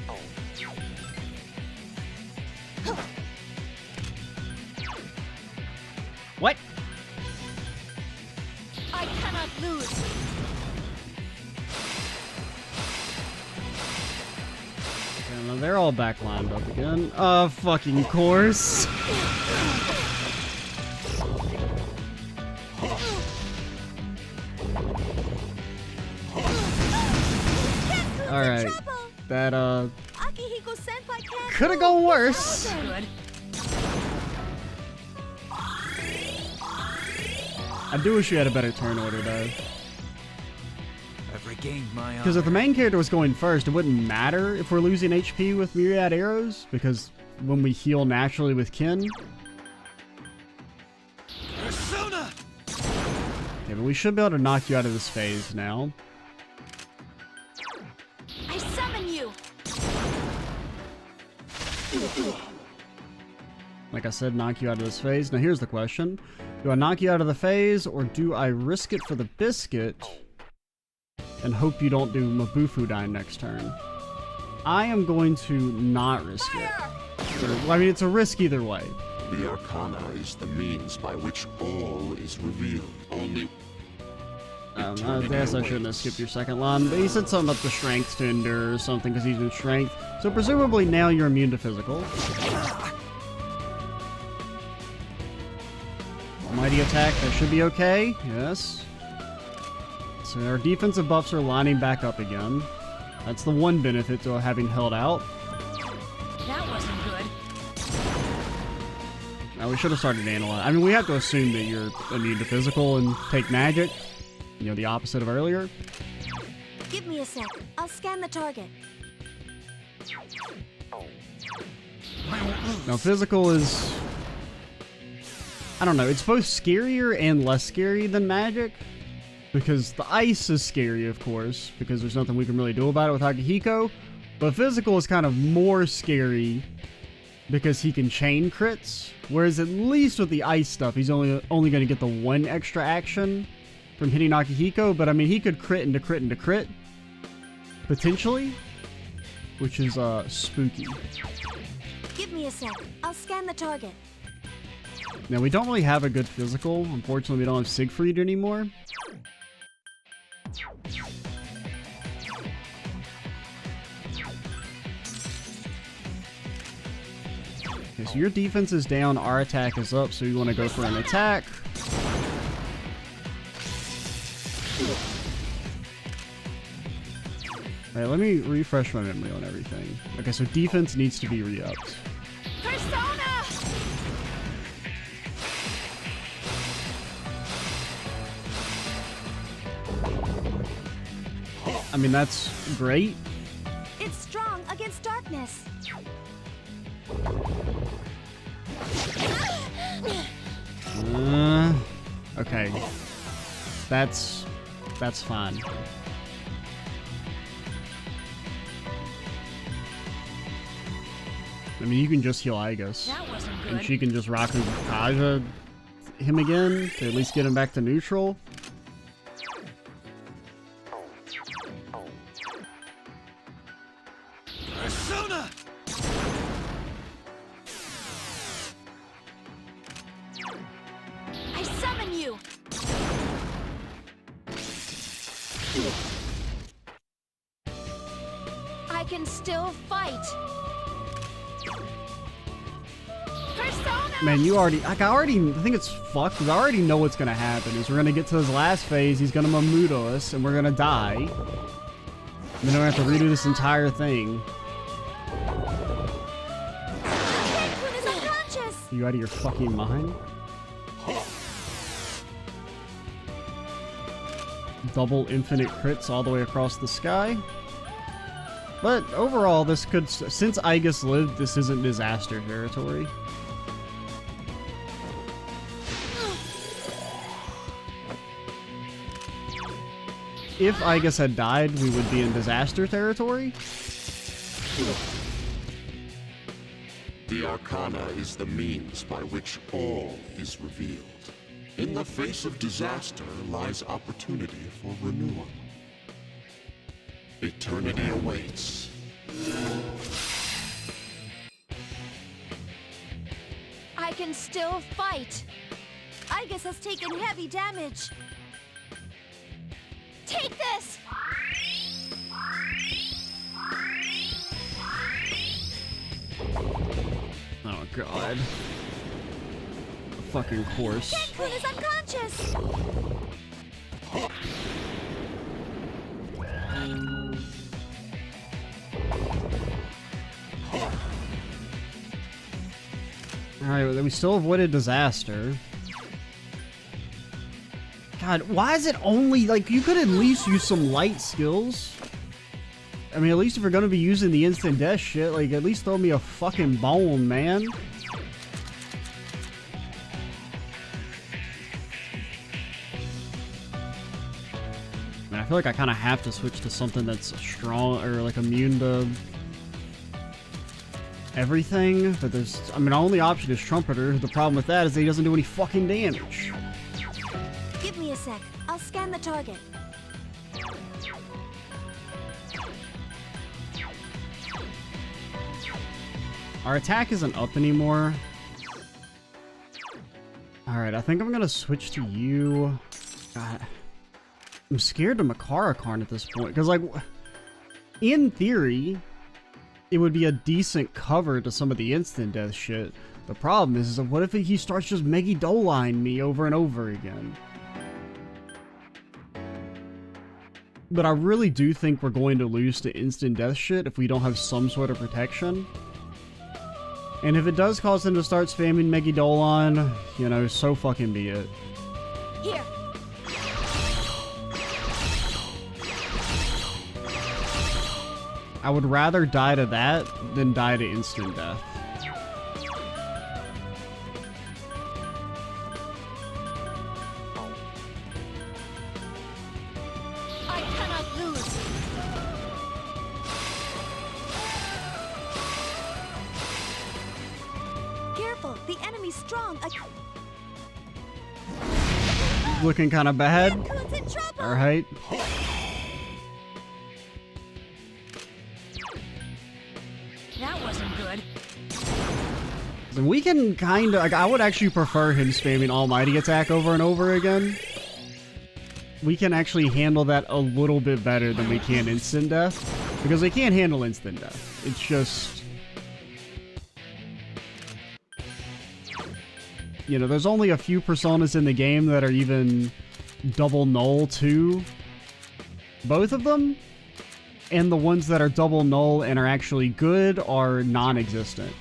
What? I cannot lose! Okay, now they're all back lined up again. Fucking course. Alright. That, Akihiko Senpai can't could have gone worse. Good. I do wish we had a better turn order, though. I've regained my Because if the honor. main character was going first, it wouldn't matter if we're losing HP with Myriad Arrows, because when we heal naturally with Kin... Persona! Okay, but we should be able to knock you out of this phase now. I summon you! Like I said, knock you out of this phase. Now here's the question. Do I knock you out of the phase, or do I risk it for the biscuit and hope you don't do Mabufudan next turn? I am going to not risk it. I mean, it's a risk either way. The Arcana is the means by which all is revealed. Only I guess I shouldn't have skipped your second line, but he said something about the strength to endure or something because he's in strength. So presumably now you're immune to physical. Mighty attack, that should be okay. Yes. So our defensive buffs are lining back up again. That's the one benefit to having held out. That wasn't good. Now we should have started analyzing. I mean, we have to assume that you're immune to physical and take magic. You know, the opposite of earlier. Give me a sec. I'll scan the target. Now physical is... I don't know, it's both scarier and less scary than magic. Because the ice is scary, of course, because there's nothing we can really do about it with Akihiko. But physical is kind of more scary because he can chain crits. Whereas at least with the ice stuff, he's only going to get the one extra action from hitting Akihiko. But I mean, he could crit into crit into crit, potentially, which is spooky. Give me a sec. I'll scan the target. Now, we don't really have a good physical. Unfortunately, we don't have Siegfried anymore. Okay, so your defense is down, our attack is up, so you want to go for an attack. Alright, let me refresh my memory on everything. Okay, so defense needs to be re-upped. Persona! I mean, that's great. It's strong against darkness. Okay. That's fine. I mean, you can just heal Igus. That wasn't good. And she can just Raku Kaja him again to at least get him back to neutral. Persona! I summon you! I can still fight! Persona! Man, you already, like, I think it's fucked, because I already know what's gonna happen, is we're gonna get to this last phase, he's gonna Mamuto us, and we're gonna die. And then we're gonna have to redo this entire thing. Cancun is unconscious! You out of your fucking mind? Double infinite crits all the way across the sky. But overall, this could, since Igus lived, this isn't disaster territory. If Igus had died, we would be in disaster territory. The Arcana is the means by which all is revealed. In the face of disaster lies opportunity for renewal. Eternity awaits. I can still fight! Igus has taken heavy damage! Take this! Oh god. Fucking course. Cancun is unconscious! Alright, well, we still avoided disaster. God, why is it only, like, you could at least use some light skills. I mean, at least if you're gonna be using the instant death shit, like, at least throw me a fucking bone, man. I mean, I feel like I kind of have to switch to something that's strong, or, like, immune to everything, but there's, I mean, our only option is Trumpeter. The problem with that is that he doesn't do any fucking damage. Give me a sec. I'll scan the target. Our attack isn't up anymore. Alright, I think I'm gonna switch to you. God, I'm scared to Makara Karn at this point, because, like, in theory, it would be a decent cover to some of the instant death shit. The problem is what if he starts just Megidoline me over and over again? But I really do think we're going to lose to instant death shit if we don't have some sort of protection. And if it does cause him to start spamming Megidoline, you know, so fucking be it. Here. I would rather die to that than die to instant death. I cannot lose. Careful, the enemy's strong. Looking kind of bad. Cancun's in trouble. Alright. That wasn't good. We can kind of, like, I would actually prefer him spamming Almighty Attack over and over again. We can actually handle that a little bit better than we can Instant Death. Because we can't handle Instant Death. It's just, you know, there's only a few personas in the game that are even double null too. Both of them. And the ones that are double null and are actually good are non-existent.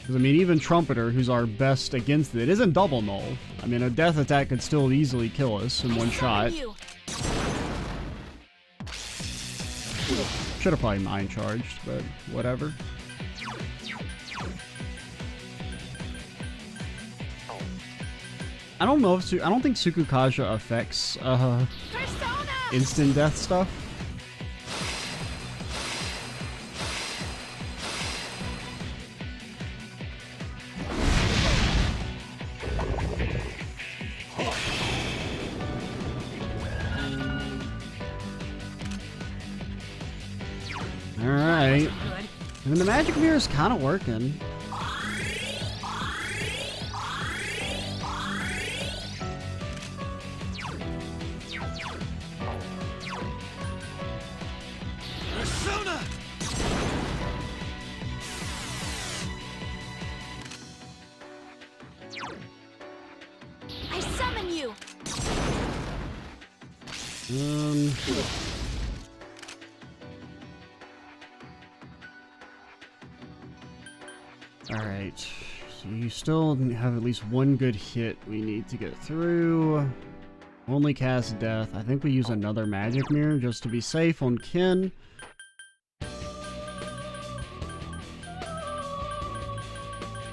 Because, I mean, even Trumpeter, who's our best against it, isn't double null. I mean, a death attack could still easily kill us in one shot. Should have probably mind charged, but whatever. I don't know if I don't think Sukukaja affects instant death stuff. Alright. I mean, the magic mirror is kind of working. Persona! I summon you! Alright. So you still have at least one good hit we need to get through. Only cast death. I think we use another magic mirror just to be safe on Ken.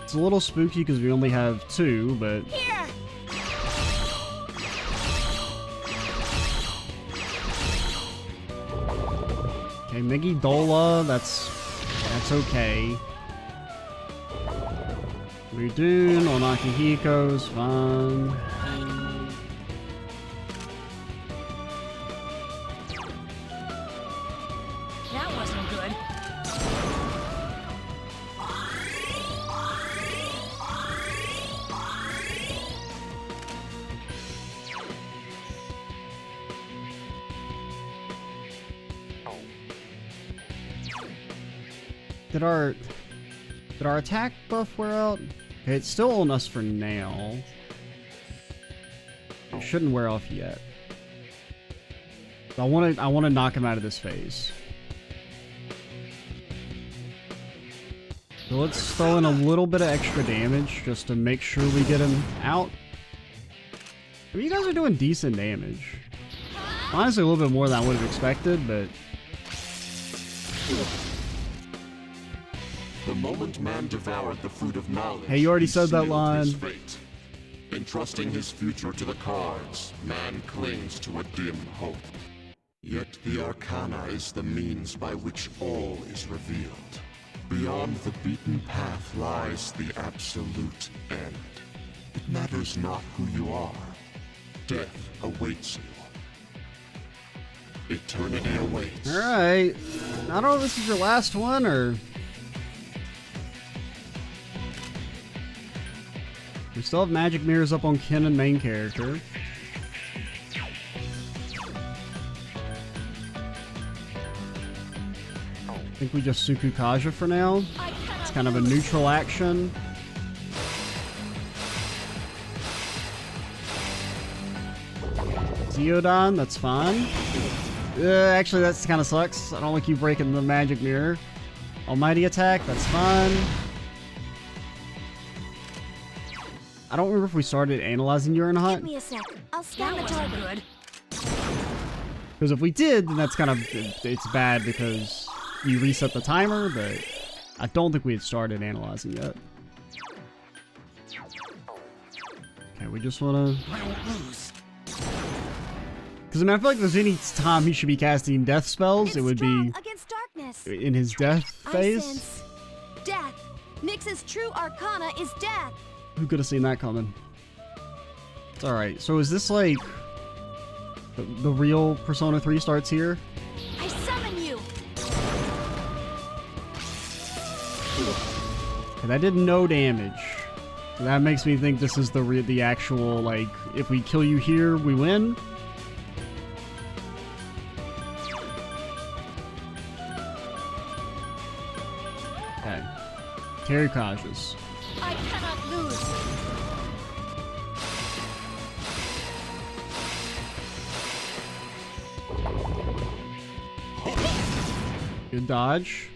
It's a little spooky because we only have two, but... Here! Okay, Migi Dola, that's okay. Mudun on Akihiko's fine. That wasn't good. Did our attack buff wear out? Okay, it's still on us for now. It shouldn't wear off yet. I want to knock him out of this phase. So let's throw in a little bit of extra damage just to make sure we get him out. I mean, you guys are doing decent damage. Honestly, a little bit more than I would have expected, but... The moment man devoured the fruit of knowledge, hey, you already he said that sealed line. his fate. Entrusting his future to the cards, man clings to a dim hope. Yet the arcana is the means by which all is revealed. Beyond the beaten path lies the absolute end. It matters not who you are. Death awaits you. Eternity awaits. Alright. I don't know if this is your last one, or... We still have magic mirrors up on Ken and main character. I think we just Suku Kaja for now. It's kind of a neutral action. Zeodon, that's fine. Actually, that kind of sucks. I don't like you breaking the magic mirror. Almighty attack, that's fine. I don't remember if we started analyzing Urine Hut. Give me a sec. I'll scan the target. Because if we did, then that's kind of... It's bad because you reset the timer, but I don't think we had started analyzing yet. Okay, we just want to... I won't lose. Because I mean, I feel like if there's any time he should be casting death spells, it would be against darkness. in his death I phase. sense death. Nyx's true arcana is death. Who could have seen that coming? It's alright. So is this like... The real Persona 3 starts here? I summon you. Okay, that did no damage. So that makes me think this is the actual, like, if we kill you here, we win. Okay. Terry Kajas. I cannot lose. Good dodge.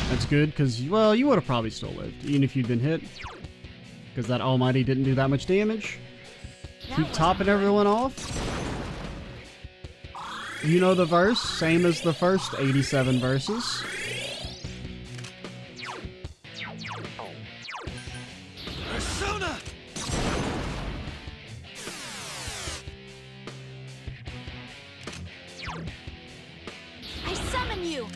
That's good, because, well, you would have probably still lived, even if you'd been hit. Because that Almighty didn't do that much damage. Keep topping everyone off. You know the verse, same as the first 87 verses. Persona! I summon you.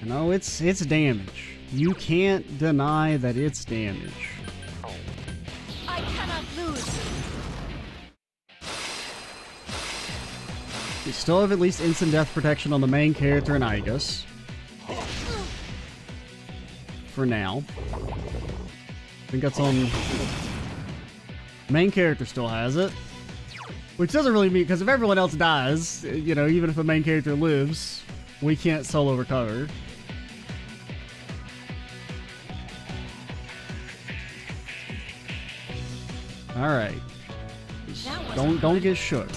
No, it's damage. You can't deny that it's damage. I cannot lose. We still have at least instant death protection on the main character and Igus. For now. I think that's on... Main character still has it. Which doesn't really mean, because if everyone else dies, you know, even if the main character lives, we can't solo recover. Alright. Don't get shook.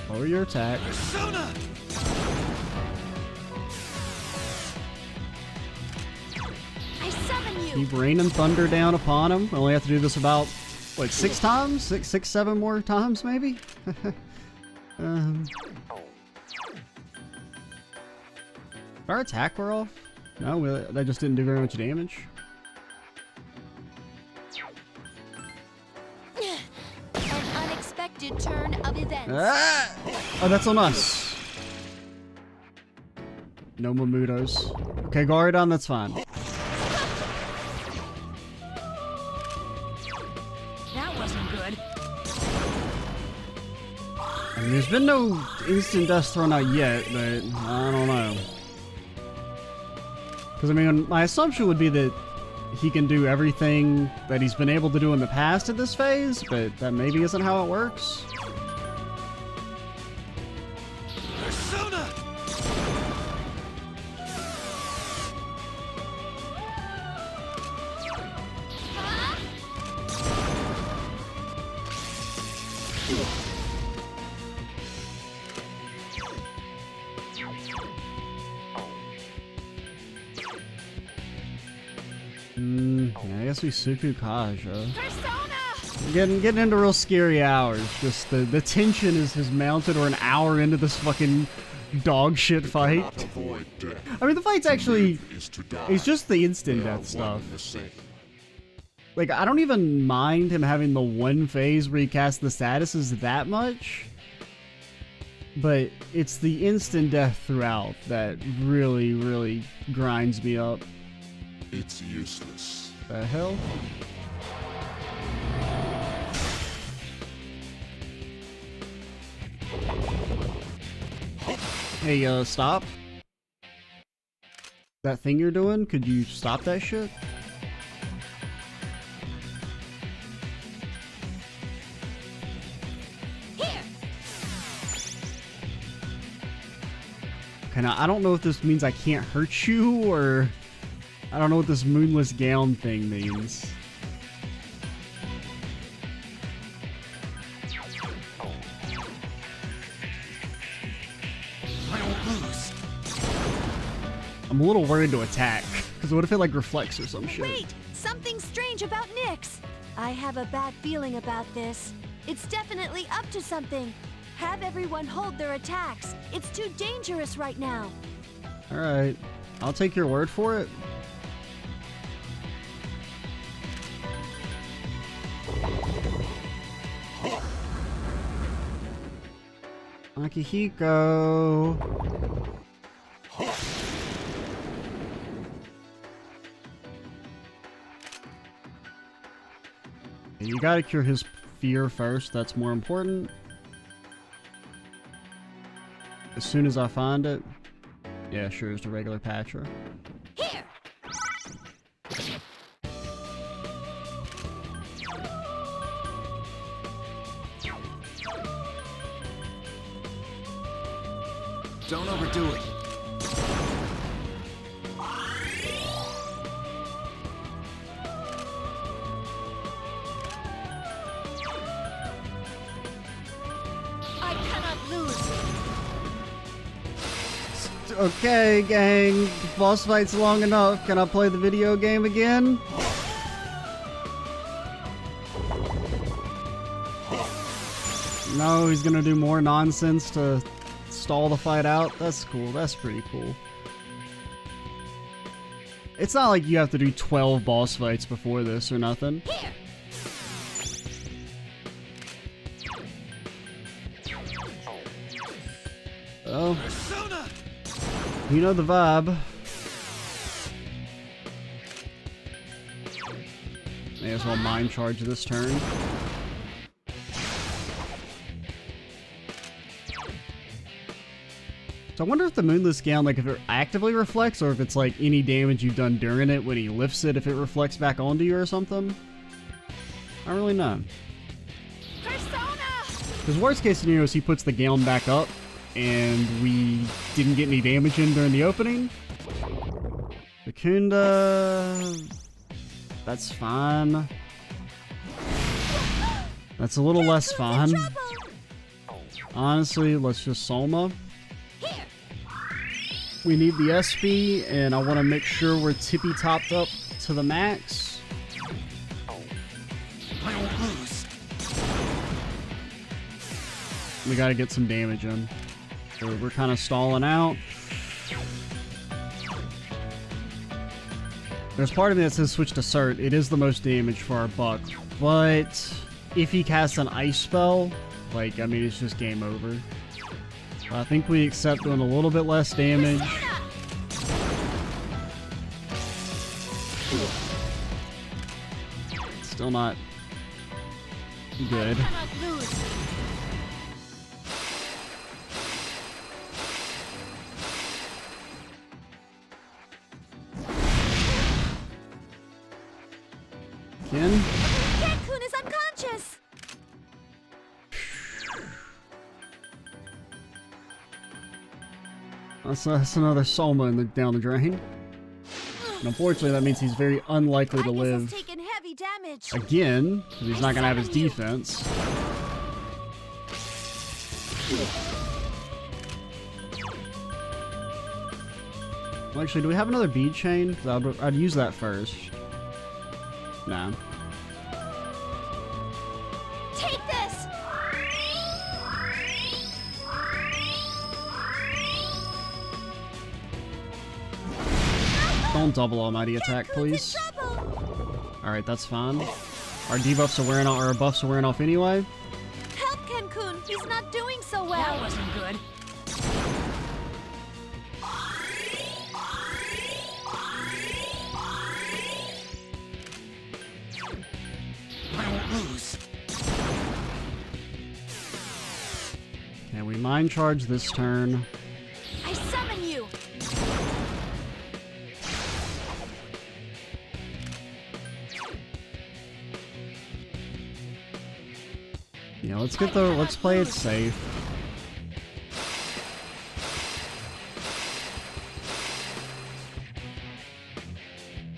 Lower your attack. Persona! I summon you. Keep rain and thunder down upon him. We only have to do this about, what, 6 times? Six, 7 more times, maybe? Our attack were off? No, that just didn't do very much damage. An unexpected turn of events. Ah! Oh, that's on us. No Mamutos. Okay, Garidon, that's fine. That wasn't good. I mean, there's been no instant death thrown out yet, but I don't know. Because, I mean, my assumption would be that he can do everything that he's been able to do in the past at this phase, but that maybe isn't how it works. Persona! Yeah, I guess we Suku Kaja. Persona! Getting into real scary hours. Just the tension is mounted. We're an hour into this fucking dog shit fight. Avoid death. I mean, the fight's actually, Is to die. it's just the instant They are death one stuff. and the same. Like, I don't even mind him having the one phase where he casts the statuses that much. But it's the instant death throughout that really, really grinds me up. It's useless. The hell? Hey, stop. That thing you're doing, could you stop that shit? Here! Okay, now, I don't know if this means I can't hurt you, or... I don't know what this moonless gown thing means. I don't lose. I'm a little worried to attack, because what if it, like, reflects or some shit? Wait! Something strange about Nyx! I have a bad feeling about this. It's definitely up to something. Have everyone hold their attacks. It's too dangerous right now. Alright. I'll take your word for it. Akihiko. You gotta cure his fear first, that's more important. As soon as I find it. Yeah, sure, it's the regular Patra. Here! Don't overdo it. I cannot lose. Okay, gang. Boss fight's long enough. Can I play the video game again? No, he's gonna do more nonsense to stall the fight out. That's cool. That's pretty cool. It's not like you have to do 12 boss fights before this or nothing. Here! Oh, Persona! you know the vibe. May as well mind charge this turn. So I wonder if the Moonless Gown, like, if it actively reflects, or if it's like any damage you've done during it, when he lifts it, if it reflects back onto you or something. I don't really know. Because worst case scenario is he puts the gown back up, and we didn't get any damage in during the opening. Bakunda... That's fine. That's a little less fun. Honestly, let's just Soma. We need the SB, and I want to make sure we're tippy-topped up to the max. I won't lose. We gotta get some damage in. So we're kind of stalling out. There's part of me that says switch to Cert. It is the most damage for our buck. But if he casts an ice spell, like, I mean, it's just game over. I think we accept doing a little bit less damage. Still not good. Ken? Cancun is unconscious! That's another Soma down the drain. And unfortunately, that means he's very unlikely to live taken heavy damage. again, because he's not going to have his defense. Well, actually, do we have another bead chain? 'Cause I'd use that first. Nah. Take this! Don't double Almighty attack, please. Alright, that's fine. Our debuffs are wearing off, our buffs are wearing off anyway. Help Cancun! He's not doing so well! That wasn't good. I won't lose. Okay, we mind charge this turn. I summon you! Yeah, let's play it safe.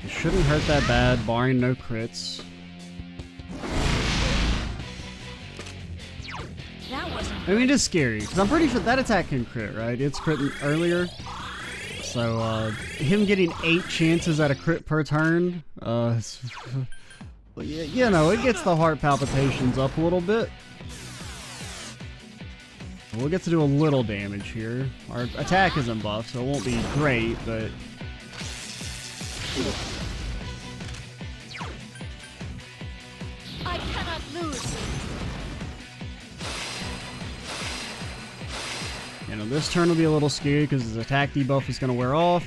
It shouldn't hurt that bad, barring no crits. That wasn't I mean, it is scary, because I'm pretty sure that attack can crit, right? It's critting earlier. So, him getting 8 chances at a crit per turn, you know, it gets the heart palpitations up a little bit. We'll get to do a little damage here. Our attack isn't buffed, so it won't be great, but... I cannot lose! You know, this turn will be a little scary because his attack debuff is going to wear off.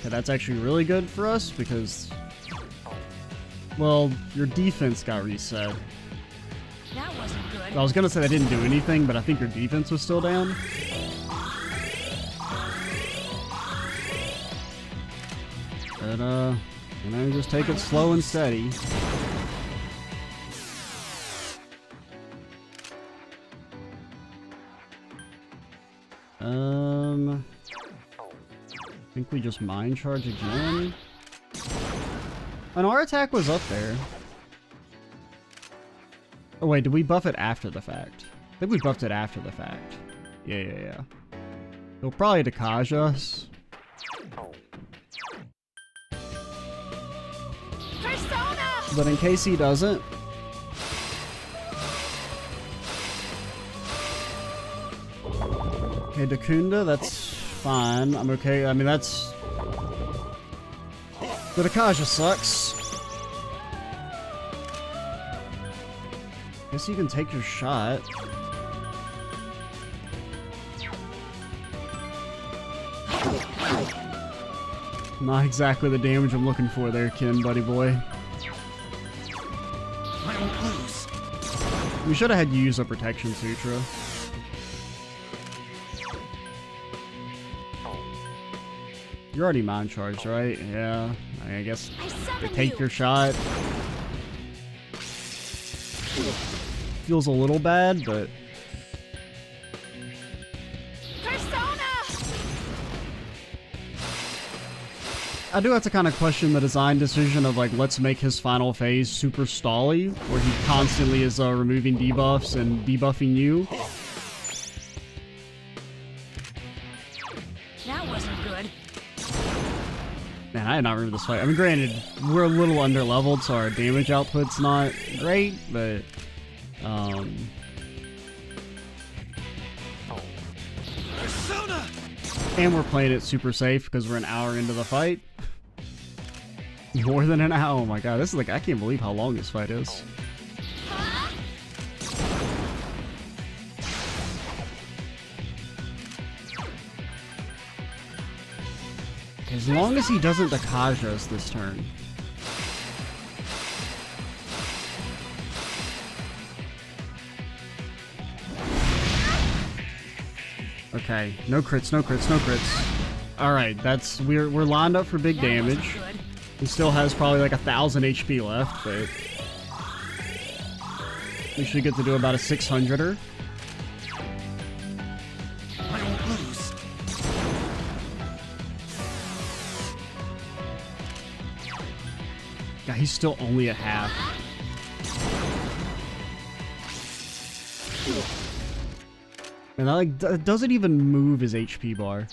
Okay, that's actually really good for us because... Well, your defense got reset. That wasn't good. I was gonna say that didn't do anything, but I think your defense was still down. But, you know, just take it slow and steady. I think we just mind charge again. And our attack was up there. Oh wait, did we buff it after the fact? I think we buffed it after the fact. Yeah. He'll probably Dekaj us. Persona! But in case he doesn't... Okay, Dakunda, that's fine. I'm okay. I mean, that's... The Dakaja sucks. Guess you can take your shot. Not exactly the damage I'm looking for there, Ken, buddy boy. I don't lose. We should have had you use a Protection Sutra. You're already Mind Charged, right? Yeah. I guess they take your shot. Feels a little bad, but... I do have to kind of question the design decision of, like, let's make his final phase super stally, where he constantly is removing debuffs and debuffing you. That wasn't good. Man, I did not remember this fight. I mean, granted, we're a little under-leveled, so our damage output's not great, but... Persona! And we're playing it super safe because we're an hour into the fight. More than an hour. Oh my god, this is like, I can't believe how long this fight is. As long as he doesn't Dakaja us this turn. Okay, no crits, no crits, no crits. Alright, that's we're lined up for big damage. He still has probably like 1,000 HP left, but we should get to do about a 600-er. I don't lose. God, he's still only at half. And that like doesn't even move his HP bar.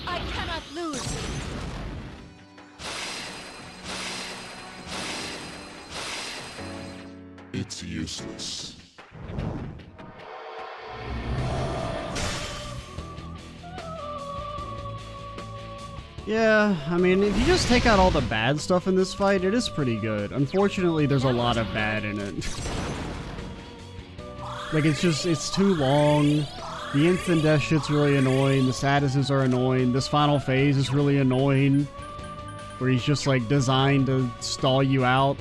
I cannot lose. It's useless. Yeah, I mean, if you just take out all the bad stuff in this fight, it is pretty good. Unfortunately, there's a lot of bad in it. Like, it's too long. The instant death shit's really annoying. The statuses are annoying. This final phase is really annoying. Where he's just, like, designed to stall you out.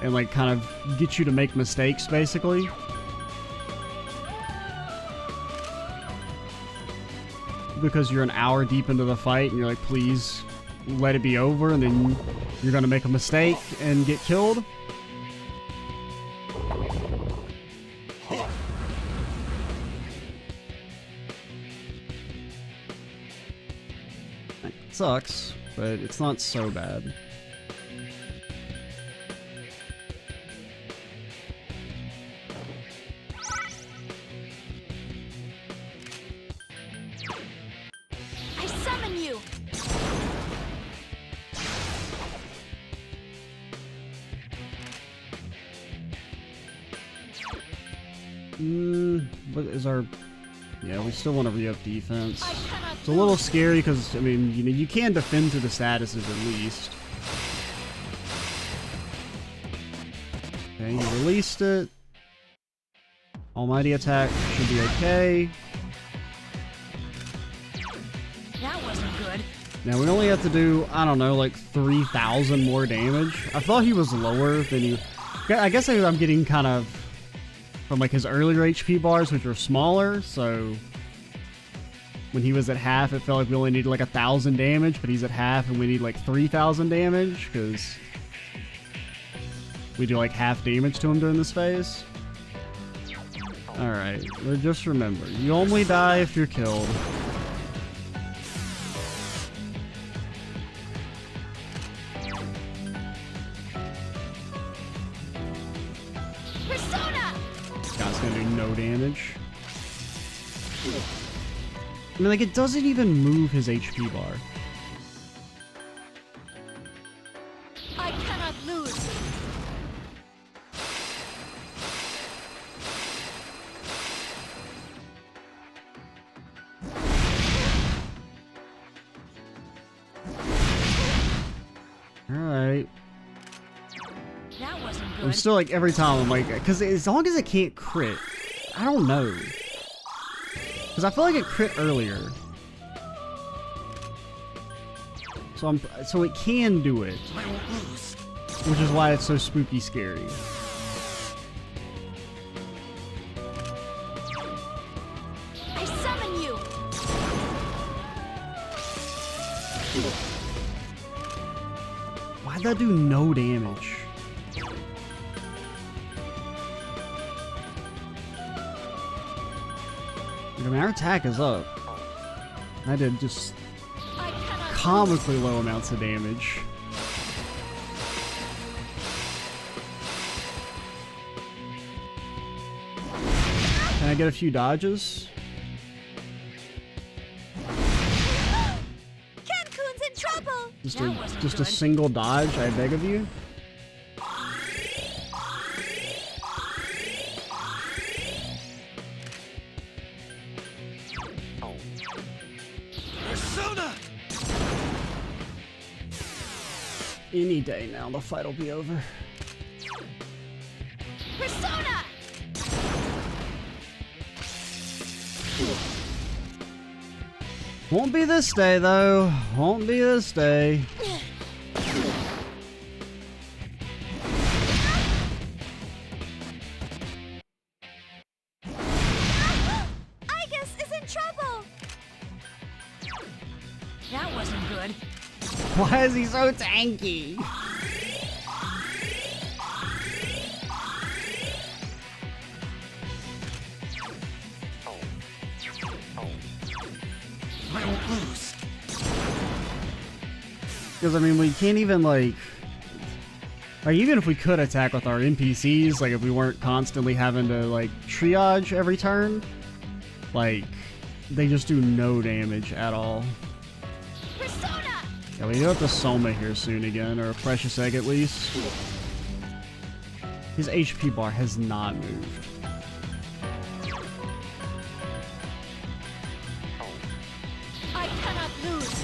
And, like, kind of get you to make mistakes, basically. Because you're an hour deep into the fight and you're like, please let it be over, and then you're gonna make a mistake and get killed. It sucks, but it's not so bad. I summon you. What is our... Yeah, we still want to re-up defense. I cannot It's a little scary because, I mean, you know, you can defend to the statuses at least. Okay, you released it. Almighty attack should be okay. That wasn't good. Now we only have to do, I don't know, like 3,000 more damage. I thought he was lower than he... I guess I'm getting kind of from like his earlier HP bars, which are smaller, so when he was at half, it felt like we only needed like 1,000 damage, but he's at half and we need like 3,000 damage, because we do like half damage to him during this phase. Alright, just remember, you only die if you're killed. Persona! This guy's gonna do no damage. I mean, like, it doesn't even move his HP bar. I cannot lose. Alright. That wasn't I'm good. still like every time I'm like, because as long as it can't crit, I don't know. Because I feel like it crit earlier. So it can do it. I won't lose. Which is why it's so spooky scary. I summon you. Why'd that do no damage? I mean, our attack is up. I did just I cannot comically low amounts of damage. Can I get a few dodges? Cancoon's in trouble. Just a single dodge, I beg of you. Persona! Any day now, the fight will be over. Persona. Won't be this day, though. Won't be this day. Igus is in trouble. That wasn't good. Why is he so tanky? I won't lose. Because, I mean, we can't even, like, even if we could attack with our NPCs, like, if we weren't constantly having to, like, triage every turn, like, they just do no damage at all. Persona. Yeah, we do have to Soma here soon again, or a precious egg at least. His HP bar has not moved. I cannot lose.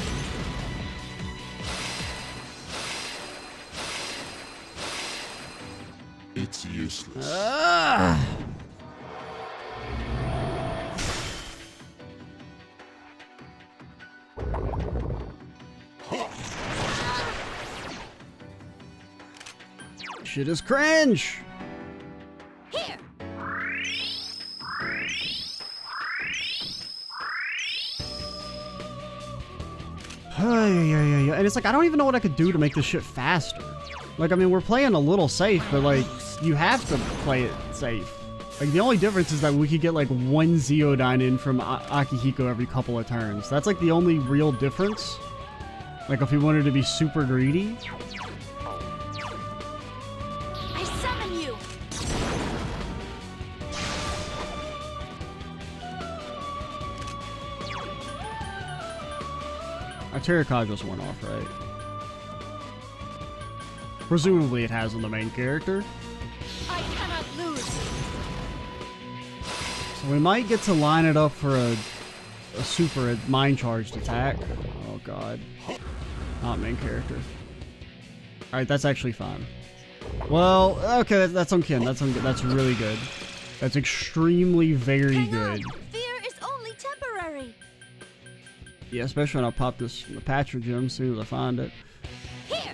It's useless. Shit is cringe! Here. And it's like, I don't even know what I could do to make this shit faster. Like, I mean, we're playing a little safe, but like, you have to play it safe. Like, the only difference is that we could get like one Zeodyne in from Akihiko every couple of turns. That's like the only real difference. Like, if we wanted to be super greedy. I summon you. Our Terracotta just went off, right? Presumably it has on the main character. I cannot lose. So we might get to line it up for a super mind charged attack. Oh god. Not main character. Alright, that's actually fine. Well, okay, that's on Kin. That's really good. That's extremely very Hang good. on. Fear is only temporary. Yeah, especially when I pop this Patcher gem as soon as I find it. Here.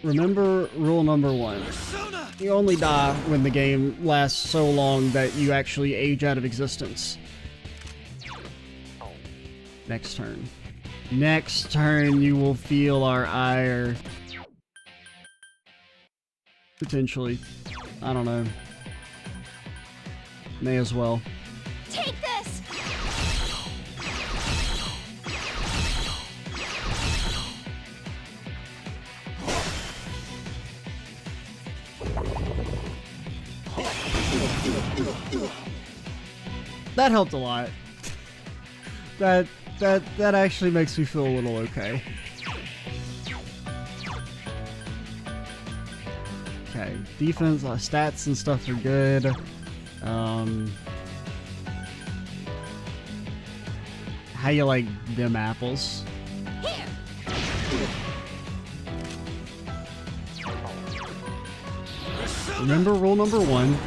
Remember rule number 1. Persona! You only die when the game lasts so long that you actually age out of existence. Next turn. Next turn you will feel our ire. Potentially. I don't know. May as well. Take this. That helped a lot. That actually makes me feel a little okay. Okay, defense, stats and stuff are good. How you like them apples? Here! Remember rule number 1.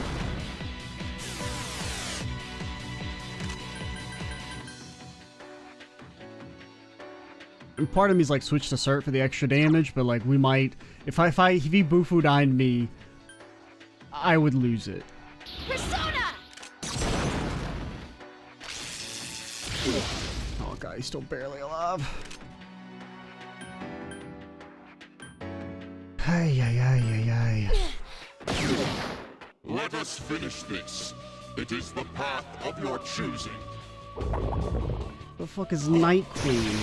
And part of me's like switch to Cert for the extra damage, but like we might, if he Bufu dined me, I would lose it. Persona! Oh god, he's still barely alive. Ay, ay, ay, ay, ay. Let us finish this. It is the path of your choosing. The fuck is Night Queen?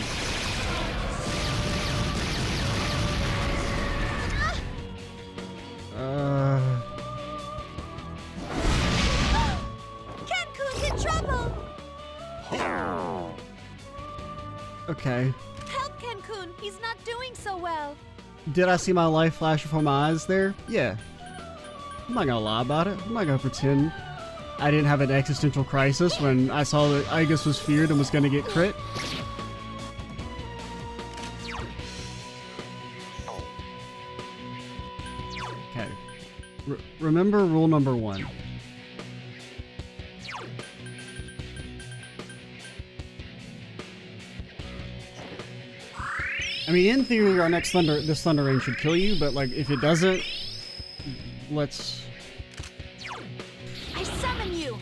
Kenku's in trouble! Okay. Help Kenkun, he's not doing so well. Did I see my life flash before my eyes there? Yeah. I'm not gonna lie about it. I'm not gonna pretend I didn't have an existential crisis when I saw that Igus was feared and was gonna get crit. Okay. Remember rule number 1. I mean, in theory, our next this Thunder Rain should kill you, but like, if it doesn't, let's... I summon you!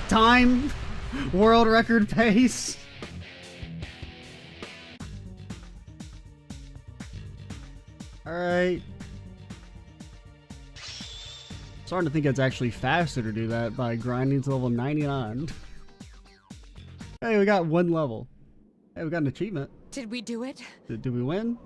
Time! World record pace! Alright. Starting to think it's actually faster to do that by grinding to level 99. Hey, we got 1 level. Hey, we got an achievement. Did we do it? Did we win?